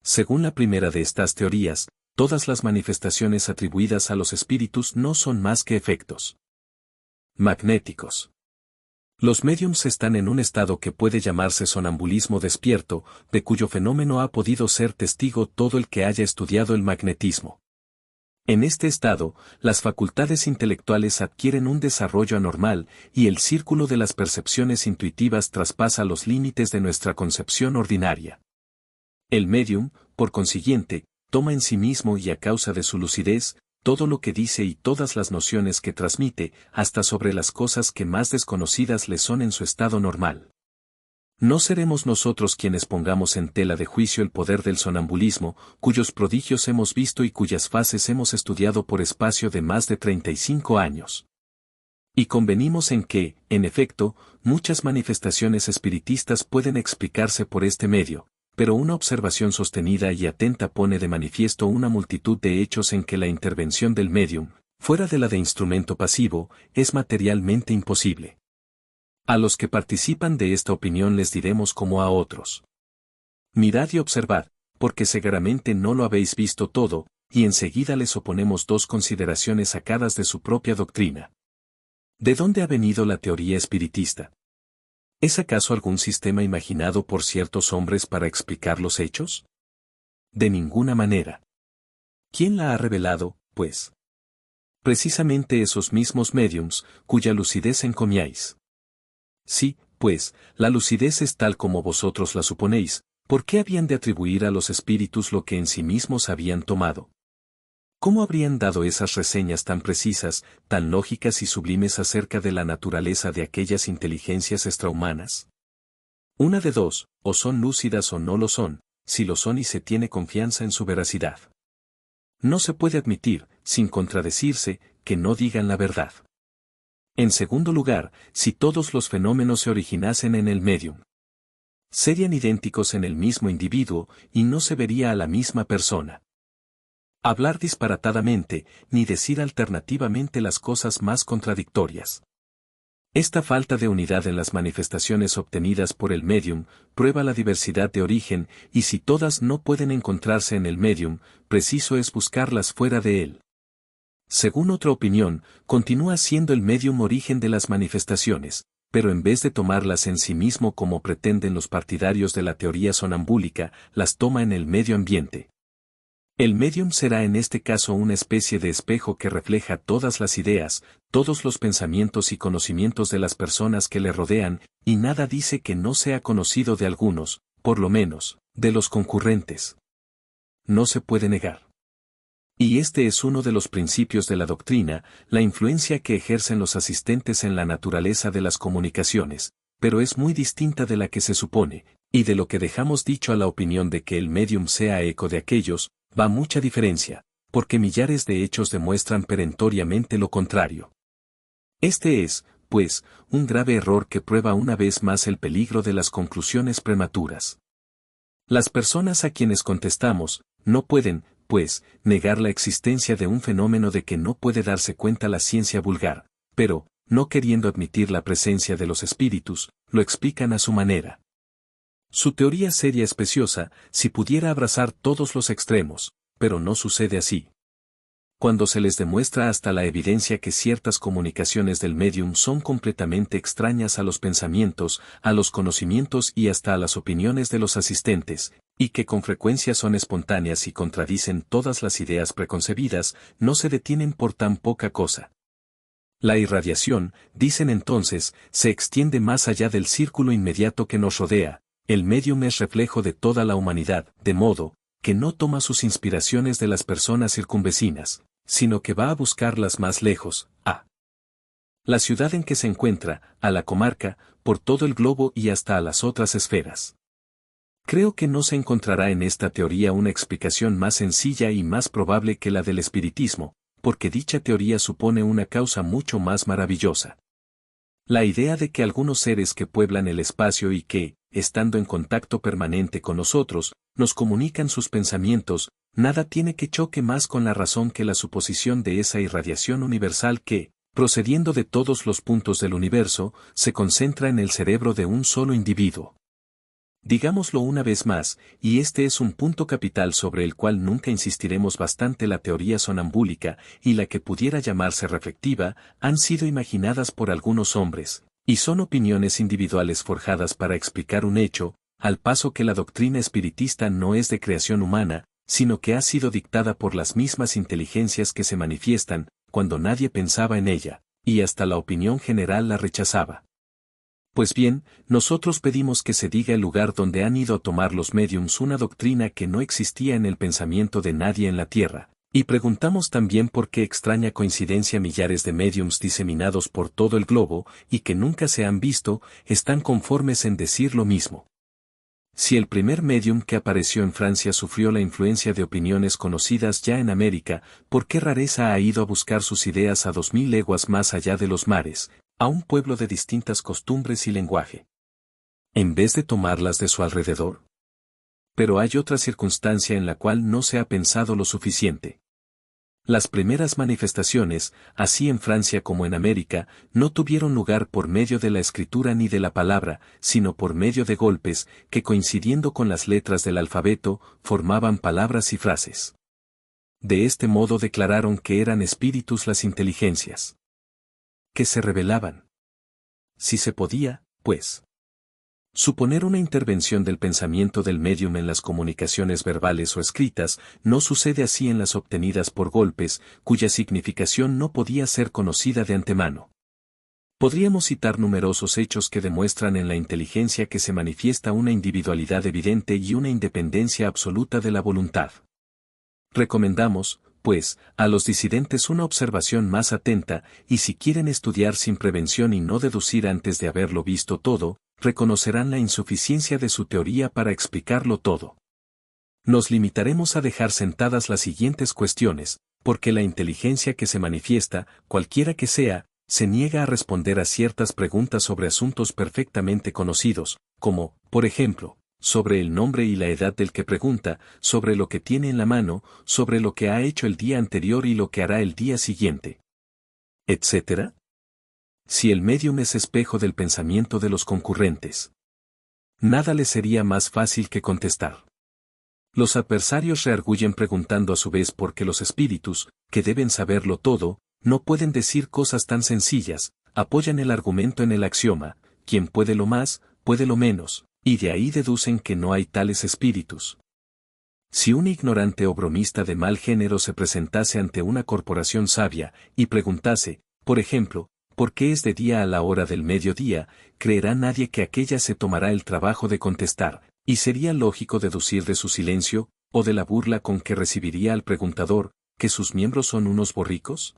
Según la primera de estas teorías, todas las manifestaciones atribuidas a los espíritus no son más que efectos magnéticos. Los médiums están en un estado que puede llamarse sonambulismo despierto, de cuyo fenómeno ha podido ser testigo todo el que haya estudiado el magnetismo. En este estado, las facultades intelectuales adquieren un desarrollo anormal, y el círculo de las percepciones intuitivas traspasa los límites de nuestra concepción ordinaria. El médium, por consiguiente, toma en sí mismo y a causa de su lucidez, todo lo que dice y todas las nociones que transmite, hasta sobre las cosas que más desconocidas le son en su estado normal. No seremos nosotros quienes pongamos en tela de juicio el poder del sonambulismo, cuyos prodigios hemos visto y cuyas fases hemos estudiado por espacio de más de 35 años. Y convenimos en que, en efecto, muchas manifestaciones espiritistas pueden explicarse por este medio, pero una observación sostenida y atenta pone de manifiesto una multitud de hechos en que la intervención del médium, fuera de la de instrumento pasivo, es materialmente imposible. A los que participan de esta opinión les diremos como a otros: mirad y observad, porque seguramente no lo habéis visto todo, y enseguida les oponemos dos consideraciones sacadas de su propia doctrina. ¿De dónde ha venido la teoría espiritista? ¿Es acaso algún sistema imaginado por ciertos hombres para explicar los hechos? De ninguna manera. ¿Quién la ha revelado, pues? Precisamente esos mismos médiums, cuya lucidez encomiáis. Sí, pues, la lucidez es tal como vosotros la suponéis, ¿por qué habían de atribuir a los espíritus lo que en sí mismos habían tomado? ¿Cómo habrían dado esas reseñas tan precisas, tan lógicas y sublimes acerca de la naturaleza de aquellas inteligencias extrahumanas? Una de dos, o son lúcidas o no lo son, si lo son y se tiene confianza en su veracidad. No se puede admitir, sin contradecirse, que no digan la verdad. En segundo lugar, si todos los fenómenos se originasen en el médium, serían idénticos en el mismo individuo, y no se vería a la misma persona. Hablar disparatadamente, ni decir alternativamente las cosas más contradictorias. Esta falta de unidad en las manifestaciones obtenidas por el medium prueba la diversidad de origen, y si todas no pueden encontrarse en el medium, preciso es buscarlas fuera de él. Según otra opinión, continúa siendo el medium origen de las manifestaciones, pero en vez de tomarlas en sí mismo como pretenden los partidarios de la teoría sonambúlica, las toma en el medio ambiente. El medium será en este caso una especie de espejo que refleja todas las ideas, todos los pensamientos y conocimientos de las personas que le rodean, y nada dice que no sea conocido de algunos, por lo menos, de los concurrentes. No se puede negar. Y este es uno de los principios de la doctrina, la influencia que ejercen los asistentes en la naturaleza de las comunicaciones, pero es muy distinta de la que se supone, y de lo que dejamos dicho a la opinión de que el medium sea eco de aquellos, va mucha diferencia, porque millares de hechos demuestran perentoriamente lo contrario. Este es, pues, un grave error que prueba una vez más el peligro de las conclusiones prematuras. Las personas a quienes contestamos, no pueden, pues, negar la existencia de un fenómeno de que no puede darse cuenta la ciencia vulgar, pero, no queriendo admitir la presencia de los espíritus, lo explican a su manera. Su teoría seria especiosa, si pudiera abrazar todos los extremos, pero no sucede así. Cuando se les demuestra hasta la evidencia que ciertas comunicaciones del medium son completamente extrañas a los pensamientos, a los conocimientos y hasta a las opiniones de los asistentes, y que con frecuencia son espontáneas y contradicen todas las ideas preconcebidas, no se detienen por tan poca cosa. La irradiación, dicen entonces, se extiende más allá del círculo inmediato que nos rodea. El medium es reflejo de toda la humanidad, de modo que no toma sus inspiraciones de las personas circunvecinas, sino que va a buscarlas más lejos, a la ciudad en que se encuentra, a la comarca, por todo el globo y hasta a las otras esferas. Creo que no se encontrará en esta teoría una explicación más sencilla y más probable que la del espiritismo, porque dicha teoría supone una causa mucho más maravillosa. La idea de que algunos seres que pueblan el espacio y que, estando en contacto permanente con nosotros, nos comunican sus pensamientos, nada tiene que choque más con la razón que la suposición de esa irradiación universal que, procediendo de todos los puntos del universo, se concentra en el cerebro de un solo individuo. Digámoslo una vez más, y este es un punto capital sobre el cual nunca insistiremos bastante: la teoría sonambúlica, y la que pudiera llamarse reflectiva, han sido imaginadas por algunos hombres, y son opiniones individuales forjadas para explicar un hecho, al paso que la doctrina espiritista no es de creación humana, sino que ha sido dictada por las mismas inteligencias que se manifiestan, cuando nadie pensaba en ella, y hasta la opinión general la rechazaba. Pues bien, nosotros pedimos que se diga el lugar donde han ido a tomar los médiums una doctrina que no existía en el pensamiento de nadie en la tierra, y preguntamos también por qué extraña coincidencia millares de médiums diseminados por todo el globo, y que nunca se han visto, están conformes en decir lo mismo. Si el primer médium que apareció en Francia sufrió la influencia de opiniones conocidas ya en América, ¿por qué rareza ha ido a buscar sus ideas a 2000 leguas más allá de los mares, a un pueblo de distintas costumbres y lenguaje, en vez de tomarlas de su alrededor? Pero hay otra circunstancia en la cual no se ha pensado lo suficiente. Las primeras manifestaciones, así en Francia como en América, no tuvieron lugar por medio de la escritura ni de la palabra, sino por medio de golpes, que coincidiendo con las letras del alfabeto, formaban palabras y frases. De este modo declararon que eran espíritus las inteligencias, que se revelaban. Si se podía, pues, suponer una intervención del pensamiento del médium en las comunicaciones verbales o escritas, no sucede así en las obtenidas por golpes, cuya significación no podía ser conocida de antemano. Podríamos citar numerosos hechos que demuestran en la inteligencia que se manifiesta una individualidad evidente y una independencia absoluta de la voluntad. Recomendamos, pues, a los disidentes una observación más atenta, y si quieren estudiar sin prevención y no deducir antes de haberlo visto todo, reconocerán la insuficiencia de su teoría para explicarlo todo. Nos limitaremos a dejar sentadas las siguientes cuestiones, porque la inteligencia que se manifiesta, cualquiera que sea, se niega a responder a ciertas preguntas sobre asuntos perfectamente conocidos, como, por ejemplo, sobre el nombre y la edad del que pregunta, sobre lo que tiene en la mano, sobre lo que ha hecho el día anterior y lo que hará el día siguiente, etc. Si el médium es espejo del pensamiento de los concurrentes, nada le sería más fácil que contestar. Los adversarios reargüyen preguntando a su vez por qué los espíritus, que deben saberlo todo, no pueden decir cosas tan sencillas, apoyan el argumento en el axioma, quien puede lo más, puede lo menos, y de ahí deducen que no hay tales espíritus. Si un ignorante o bromista de mal género se presentase ante una corporación sabia, y preguntase, por ejemplo, ¿por qué es de día a la hora del mediodía?, creerá nadie que aquella se tomará el trabajo de contestar, y sería lógico deducir de su silencio, o de la burla con que recibiría al preguntador, que sus miembros son unos borricos.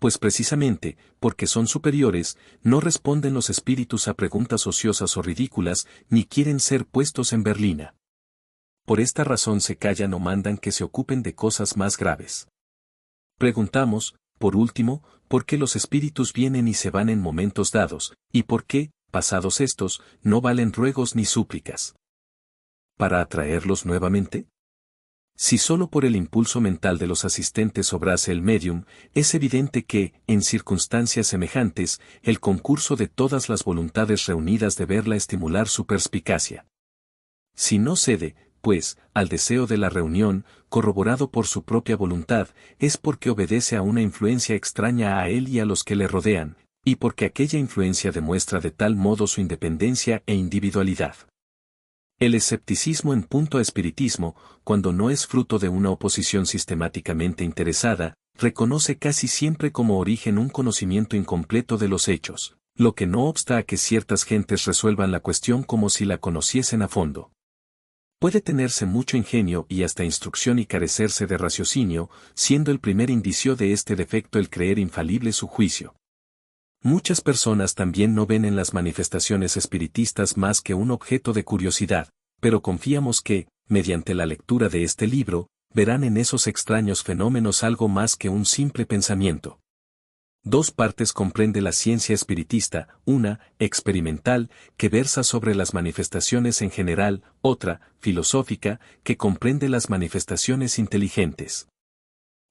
Pues precisamente, porque son superiores, no responden los espíritus a preguntas ociosas o ridículas, ni quieren ser puestos en berlina. Por esta razón se callan o mandan que se ocupen de cosas más graves. Preguntamos, por último, por qué los espíritus vienen y se van en momentos dados, y por qué, pasados estos, no valen ruegos ni súplicas. ¿Para atraerlos nuevamente? Si solo por el impulso mental de los asistentes obrase el médium, es evidente que, en circunstancias semejantes, el concurso de todas las voluntades reunidas de verla estimular su perspicacia. Si no cede, pues, al deseo de la reunión, corroborado por su propia voluntad, es porque obedece a una influencia extraña a él y a los que le rodean, y porque aquella influencia demuestra de tal modo su independencia e individualidad. El escepticismo en punto a espiritismo, cuando no es fruto de una oposición sistemáticamente interesada, reconoce casi siempre como origen un conocimiento incompleto de los hechos, lo que no obsta a que ciertas gentes resuelvan la cuestión como si la conociesen a fondo. Puede tenerse mucho ingenio y hasta instrucción y carecerse de raciocinio, siendo el primer indicio de este defecto el creer infalible su juicio. Muchas personas también no ven en las manifestaciones espiritistas más que un objeto de curiosidad, pero confiamos que, mediante la lectura de este libro, verán en esos extraños fenómenos algo más que un simple pensamiento. Dos partes comprende la ciencia espiritista, una, experimental, que versa sobre las manifestaciones en general, otra, filosófica, que comprende las manifestaciones inteligentes.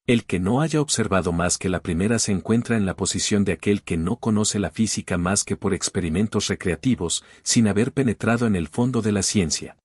El que no haya observado más que la primera se encuentra en la posición de aquel que no conoce la física más que por experimentos recreativos, sin haber penetrado en el fondo de la ciencia.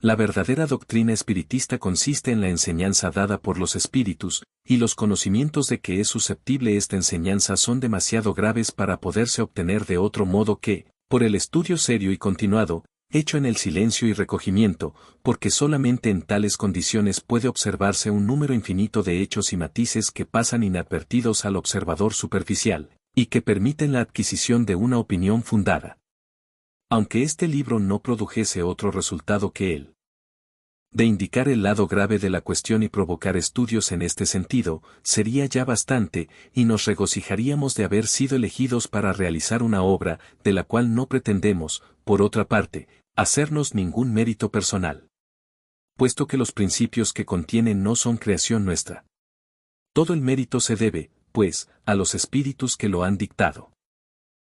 La verdadera doctrina espiritista consiste en la enseñanza dada por los espíritus, y los conocimientos de que es susceptible esta enseñanza son demasiado graves para poderse obtener de otro modo que, por el estudio serio y continuado, hecho en el silencio y recogimiento, porque solamente en tales condiciones puede observarse un número infinito de hechos y matices que pasan inadvertidos al observador superficial, y que permiten la adquisición de una opinión fundada. Aunque este libro no produjese otro resultado que el de indicar el lado grave de la cuestión y provocar estudios en este sentido, sería ya bastante, y nos regocijaríamos de haber sido elegidos para realizar una obra, de la cual no pretendemos, por otra parte, hacernos ningún mérito personal. Puesto que los principios que contienen no son creación nuestra. Todo el mérito se debe, pues, a los espíritus que lo han dictado.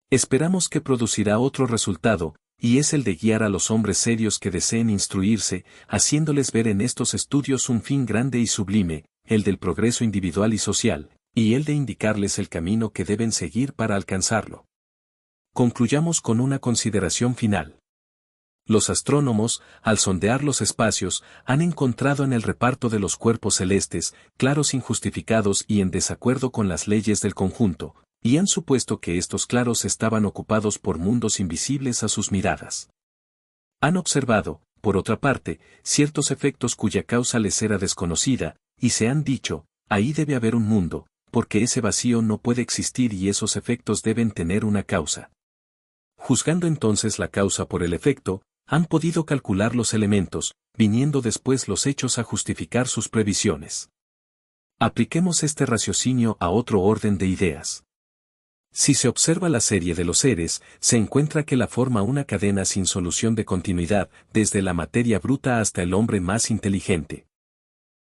Esperamos que producirá otro resultado, y es el de guiar a los hombres serios que deseen instruirse, haciéndoles ver en estos estudios un fin grande y sublime, el del progreso individual y social, y el de indicarles el camino que deben seguir para alcanzarlo. Concluyamos con una consideración final. Los astrónomos, al sondear los espacios, han encontrado en el reparto de los cuerpos celestes, claros injustificados y en desacuerdo con las leyes del conjunto, y han supuesto que estos claros estaban ocupados por mundos invisibles a sus miradas. Han observado, por otra parte, ciertos efectos cuya causa les era desconocida, y se han dicho, ahí debe haber un mundo, porque ese vacío no puede existir y esos efectos deben tener una causa. Juzgando entonces la causa por el efecto, han podido calcular los elementos, viniendo después los hechos a justificar sus previsiones. Apliquemos este raciocinio a otro orden de ideas. Si se observa la serie de los seres, se encuentra que la forma una cadena sin solución de continuidad, desde la materia bruta hasta el hombre más inteligente.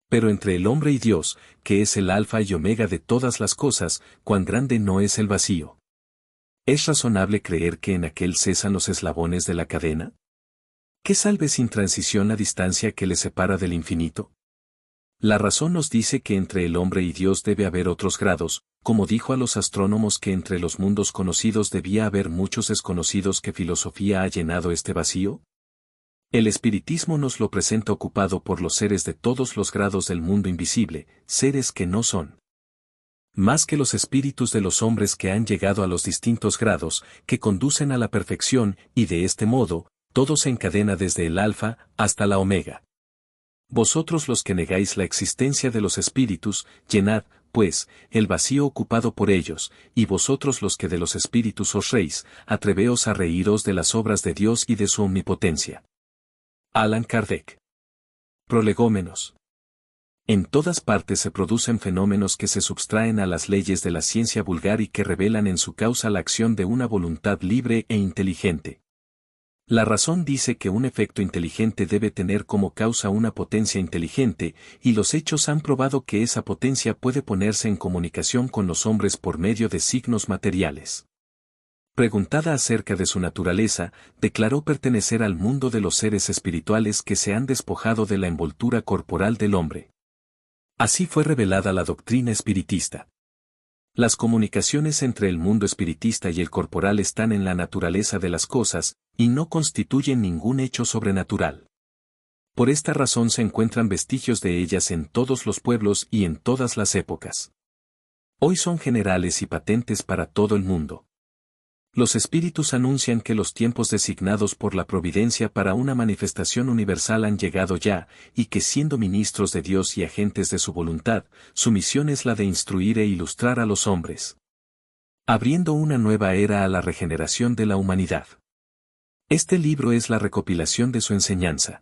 Pero entre el hombre y Dios, que es el alfa y omega de todas las cosas, cuán grande no es el vacío. ¿Es razonable creer que en aquel cesan los eslabones de la cadena? ¿Qué salve sin transición la distancia que le separa del infinito? La razón nos dice que entre el hombre y Dios debe haber otros grados, como dijo a los astrónomos que entre los mundos conocidos debía haber muchos desconocidos. ¿Qué filosofía ha llenado este vacío? El espiritismo nos lo presenta ocupado por los seres de todos los grados del mundo invisible, seres que no son más que los espíritus de los hombres que han llegado a los distintos grados, que conducen a la perfección, y de este modo, todo se encadena desde el alfa hasta la omega. Vosotros los que negáis la existencia de los espíritus, llenad, pues, el vacío ocupado por ellos, y vosotros los que de los espíritus os reís, atreveos a reíros de las obras de Dios y de su omnipotencia. Allan Kardec. Prolegómenos. En todas partes se producen fenómenos que se subtraen a las leyes de la ciencia vulgar y que revelan en su causa la acción de una voluntad libre e inteligente. La razón dice que un efecto inteligente debe tener como causa una potencia inteligente, y los hechos han probado que esa potencia puede ponerse en comunicación con los hombres por medio de signos materiales. Preguntada acerca de su naturaleza, declaró pertenecer al mundo de los seres espirituales que se han despojado de la envoltura corporal del hombre. Así fue revelada la doctrina espiritista. Las comunicaciones entre el mundo espiritista y el corporal están en la naturaleza de las cosas, y no constituyen ningún hecho sobrenatural. Por esta razón se encuentran vestigios de ellas en todos los pueblos y en todas las épocas. Hoy son generales y patentes para todo el mundo. Los espíritus anuncian que los tiempos designados por la providencia para una manifestación universal han llegado ya, y que siendo ministros de Dios y agentes de su voluntad, su misión es la de instruir e ilustrar a los hombres, abriendo una nueva era a la regeneración de la humanidad. Este libro es la recopilación de su enseñanza.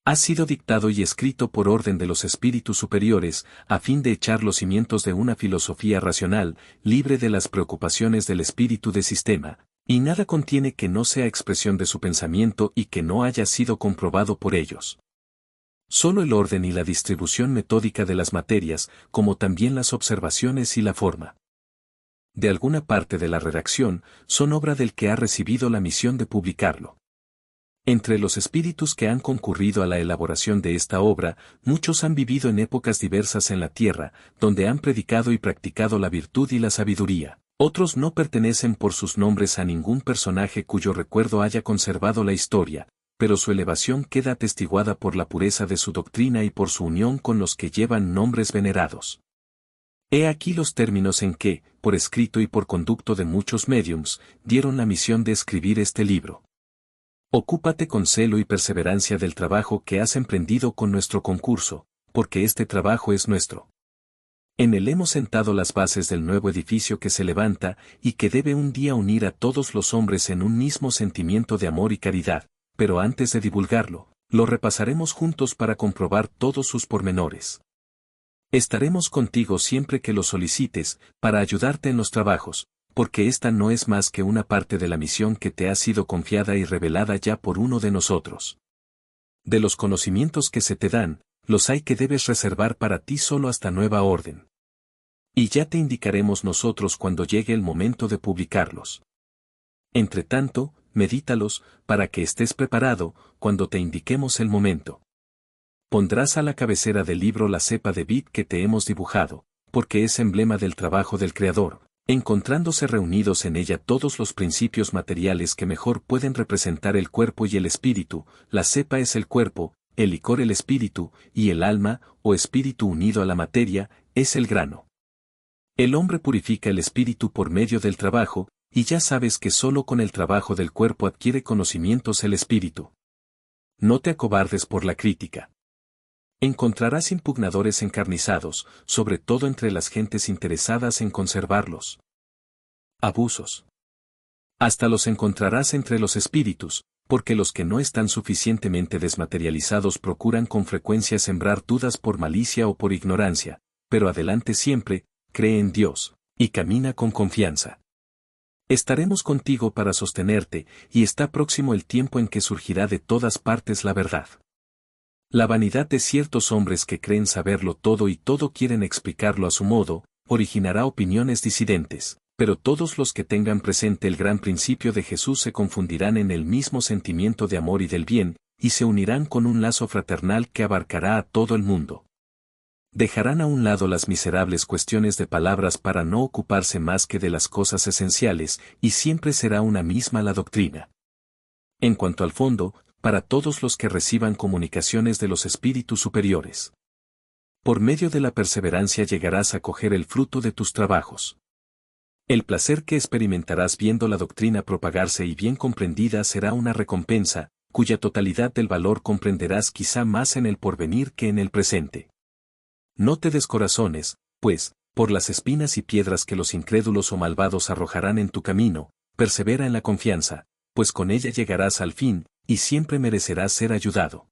Ha sido dictado y escrito por orden de los espíritus superiores, a fin de echar los cimientos de una filosofía racional, libre de las preocupaciones del espíritu de sistema, y nada contiene que no sea expresión de su pensamiento y que no haya sido comprobado por ellos. Solo el orden y la distribución metódica de las materias, como también las observaciones y la forma de alguna parte de la redacción, son obra del que ha recibido la misión de publicarlo. Entre los espíritus que han concurrido a la elaboración de esta obra, muchos han vivido en épocas diversas en la tierra, donde han predicado y practicado la virtud y la sabiduría. Otros no pertenecen por sus nombres a ningún personaje cuyo recuerdo haya conservado la historia, pero su elevación queda atestiguada por la pureza de su doctrina y por su unión con los que llevan nombres venerados. He aquí los términos en que, por escrito y por conducto de muchos médiums, dieron la misión de escribir este libro. Ocúpate con celo y perseverancia del trabajo que has emprendido con nuestro concurso, porque este trabajo es nuestro. En él hemos sentado las bases del nuevo edificio que se levanta y que debe un día unir a todos los hombres en un mismo sentimiento de amor y caridad, pero antes de divulgarlo, lo repasaremos juntos para comprobar todos sus pormenores. Estaremos contigo siempre que lo solicites, para ayudarte en los trabajos, porque esta no es más que una parte de la misión que te ha sido confiada y revelada ya por uno de nosotros. De los conocimientos que se te dan, los hay que debes reservar para ti solo hasta nueva orden. Y ya te indicaremos nosotros cuando llegue el momento de publicarlos. Entre tanto, medítalos, para que estés preparado, cuando te indiquemos el momento. Pondrás a la cabecera del libro la cepa de vid que te hemos dibujado, porque es emblema del trabajo del Creador, encontrándose reunidos en ella todos los principios materiales que mejor pueden representar el cuerpo y el espíritu. La cepa es el cuerpo, el licor el espíritu, y el alma, o espíritu unido a la materia, es el grano. El hombre purifica el espíritu por medio del trabajo, y ya sabes que solo con el trabajo del cuerpo adquiere conocimientos el espíritu. No te acobardes por la crítica. Encontrarás impugnadores encarnizados, sobre todo entre las gentes interesadas en conservarlos. Abusos. Hasta los encontrarás entre los espíritus, porque los que no están suficientemente desmaterializados procuran con frecuencia sembrar dudas por malicia o por ignorancia, pero adelante siempre, cree en Dios, y camina con confianza. Estaremos contigo para sostenerte, y está próximo el tiempo en que surgirá de todas partes la verdad. La vanidad de ciertos hombres que creen saberlo todo y todo quieren explicarlo a su modo, originará opiniones disidentes, pero todos los que tengan presente el gran principio de Jesús se confundirán en el mismo sentimiento de amor y del bien, y se unirán con un lazo fraternal que abarcará a todo el mundo. Dejarán a un lado las miserables cuestiones de palabras para no ocuparse más que de las cosas esenciales, y siempre será una misma la doctrina. En cuanto al fondo, para todos los que reciban comunicaciones de los espíritus superiores. Por medio de la perseverancia llegarás a coger el fruto de tus trabajos. El placer que experimentarás viendo la doctrina propagarse y bien comprendida será una recompensa, cuya totalidad del valor comprenderás quizá más en el porvenir que en el presente. No te descorazones, pues, por las espinas y piedras que los incrédulos o malvados arrojarán en tu camino, persevera en la confianza, pues con ella llegarás al fin, y siempre merecerás ser ayudado.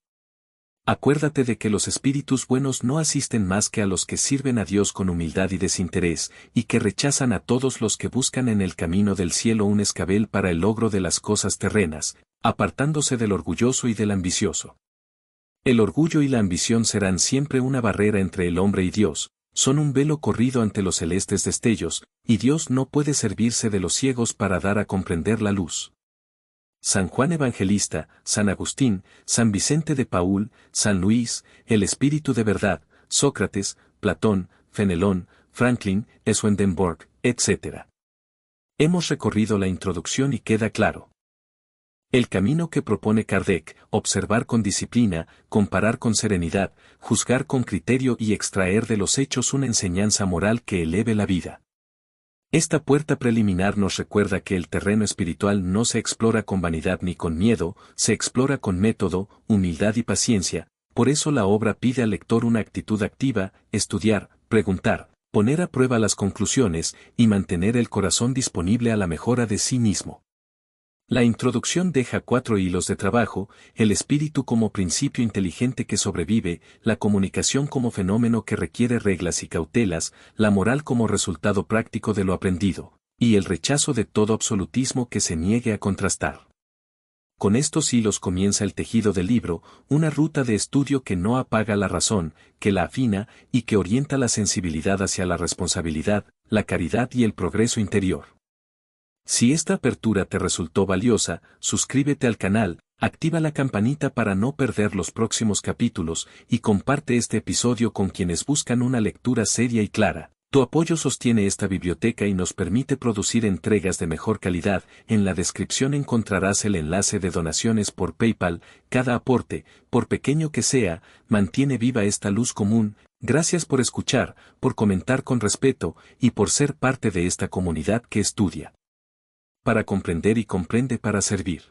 Acuérdate de que los espíritus buenos no asisten más que a los que sirven a Dios con humildad y desinterés, y que rechazan a todos los que buscan en el camino del cielo un escabel para el logro de las cosas terrenas, apartándose del orgulloso y del ambicioso. El orgullo y la ambición serán siempre una barrera entre el hombre y Dios, son un velo corrido ante los celestes destellos, y Dios no puede servirse de los ciegos para dar a comprender la luz. San Juan Evangelista, San Agustín, San Vicente de Paúl, San Luis, el Espíritu de Verdad, Sócrates, Platón, Fenelón, Franklin, Swedenborg, etc. Hemos recorrido la introducción y queda claro. El camino que propone Kardec, observar con disciplina, comparar con serenidad, juzgar con criterio y extraer de los hechos una enseñanza moral que eleve la vida. Esta puerta preliminar nos recuerda que el terreno espiritual no se explora con vanidad ni con miedo, se explora con método, humildad y paciencia, por eso la obra pide al lector una actitud activa, estudiar, preguntar, poner a prueba las conclusiones y mantener el corazón disponible a la mejora de sí mismo. La introducción deja 4 hilos de trabajo: el espíritu como principio inteligente que sobrevive, la comunicación como fenómeno que requiere reglas y cautelas, la moral como resultado práctico de lo aprendido, y el rechazo de todo absolutismo que se niegue a contrastar. Con estos hilos comienza el tejido del libro, una ruta de estudio que no apaga la razón, que la afina y que orienta la sensibilidad hacia la responsabilidad, la caridad y el progreso interior. Si esta apertura te resultó valiosa, suscríbete al canal, activa la campanita para no perder los próximos capítulos y comparte este episodio con quienes buscan una lectura seria y clara. Tu apoyo sostiene esta biblioteca y nos permite producir entregas de mejor calidad. En la descripción encontrarás el enlace de donaciones por PayPal. Cada aporte, por pequeño que sea, mantiene viva esta luz común. Gracias por escuchar, por comentar con respeto y por ser parte de esta comunidad que estudia para comprender y comprende para servir.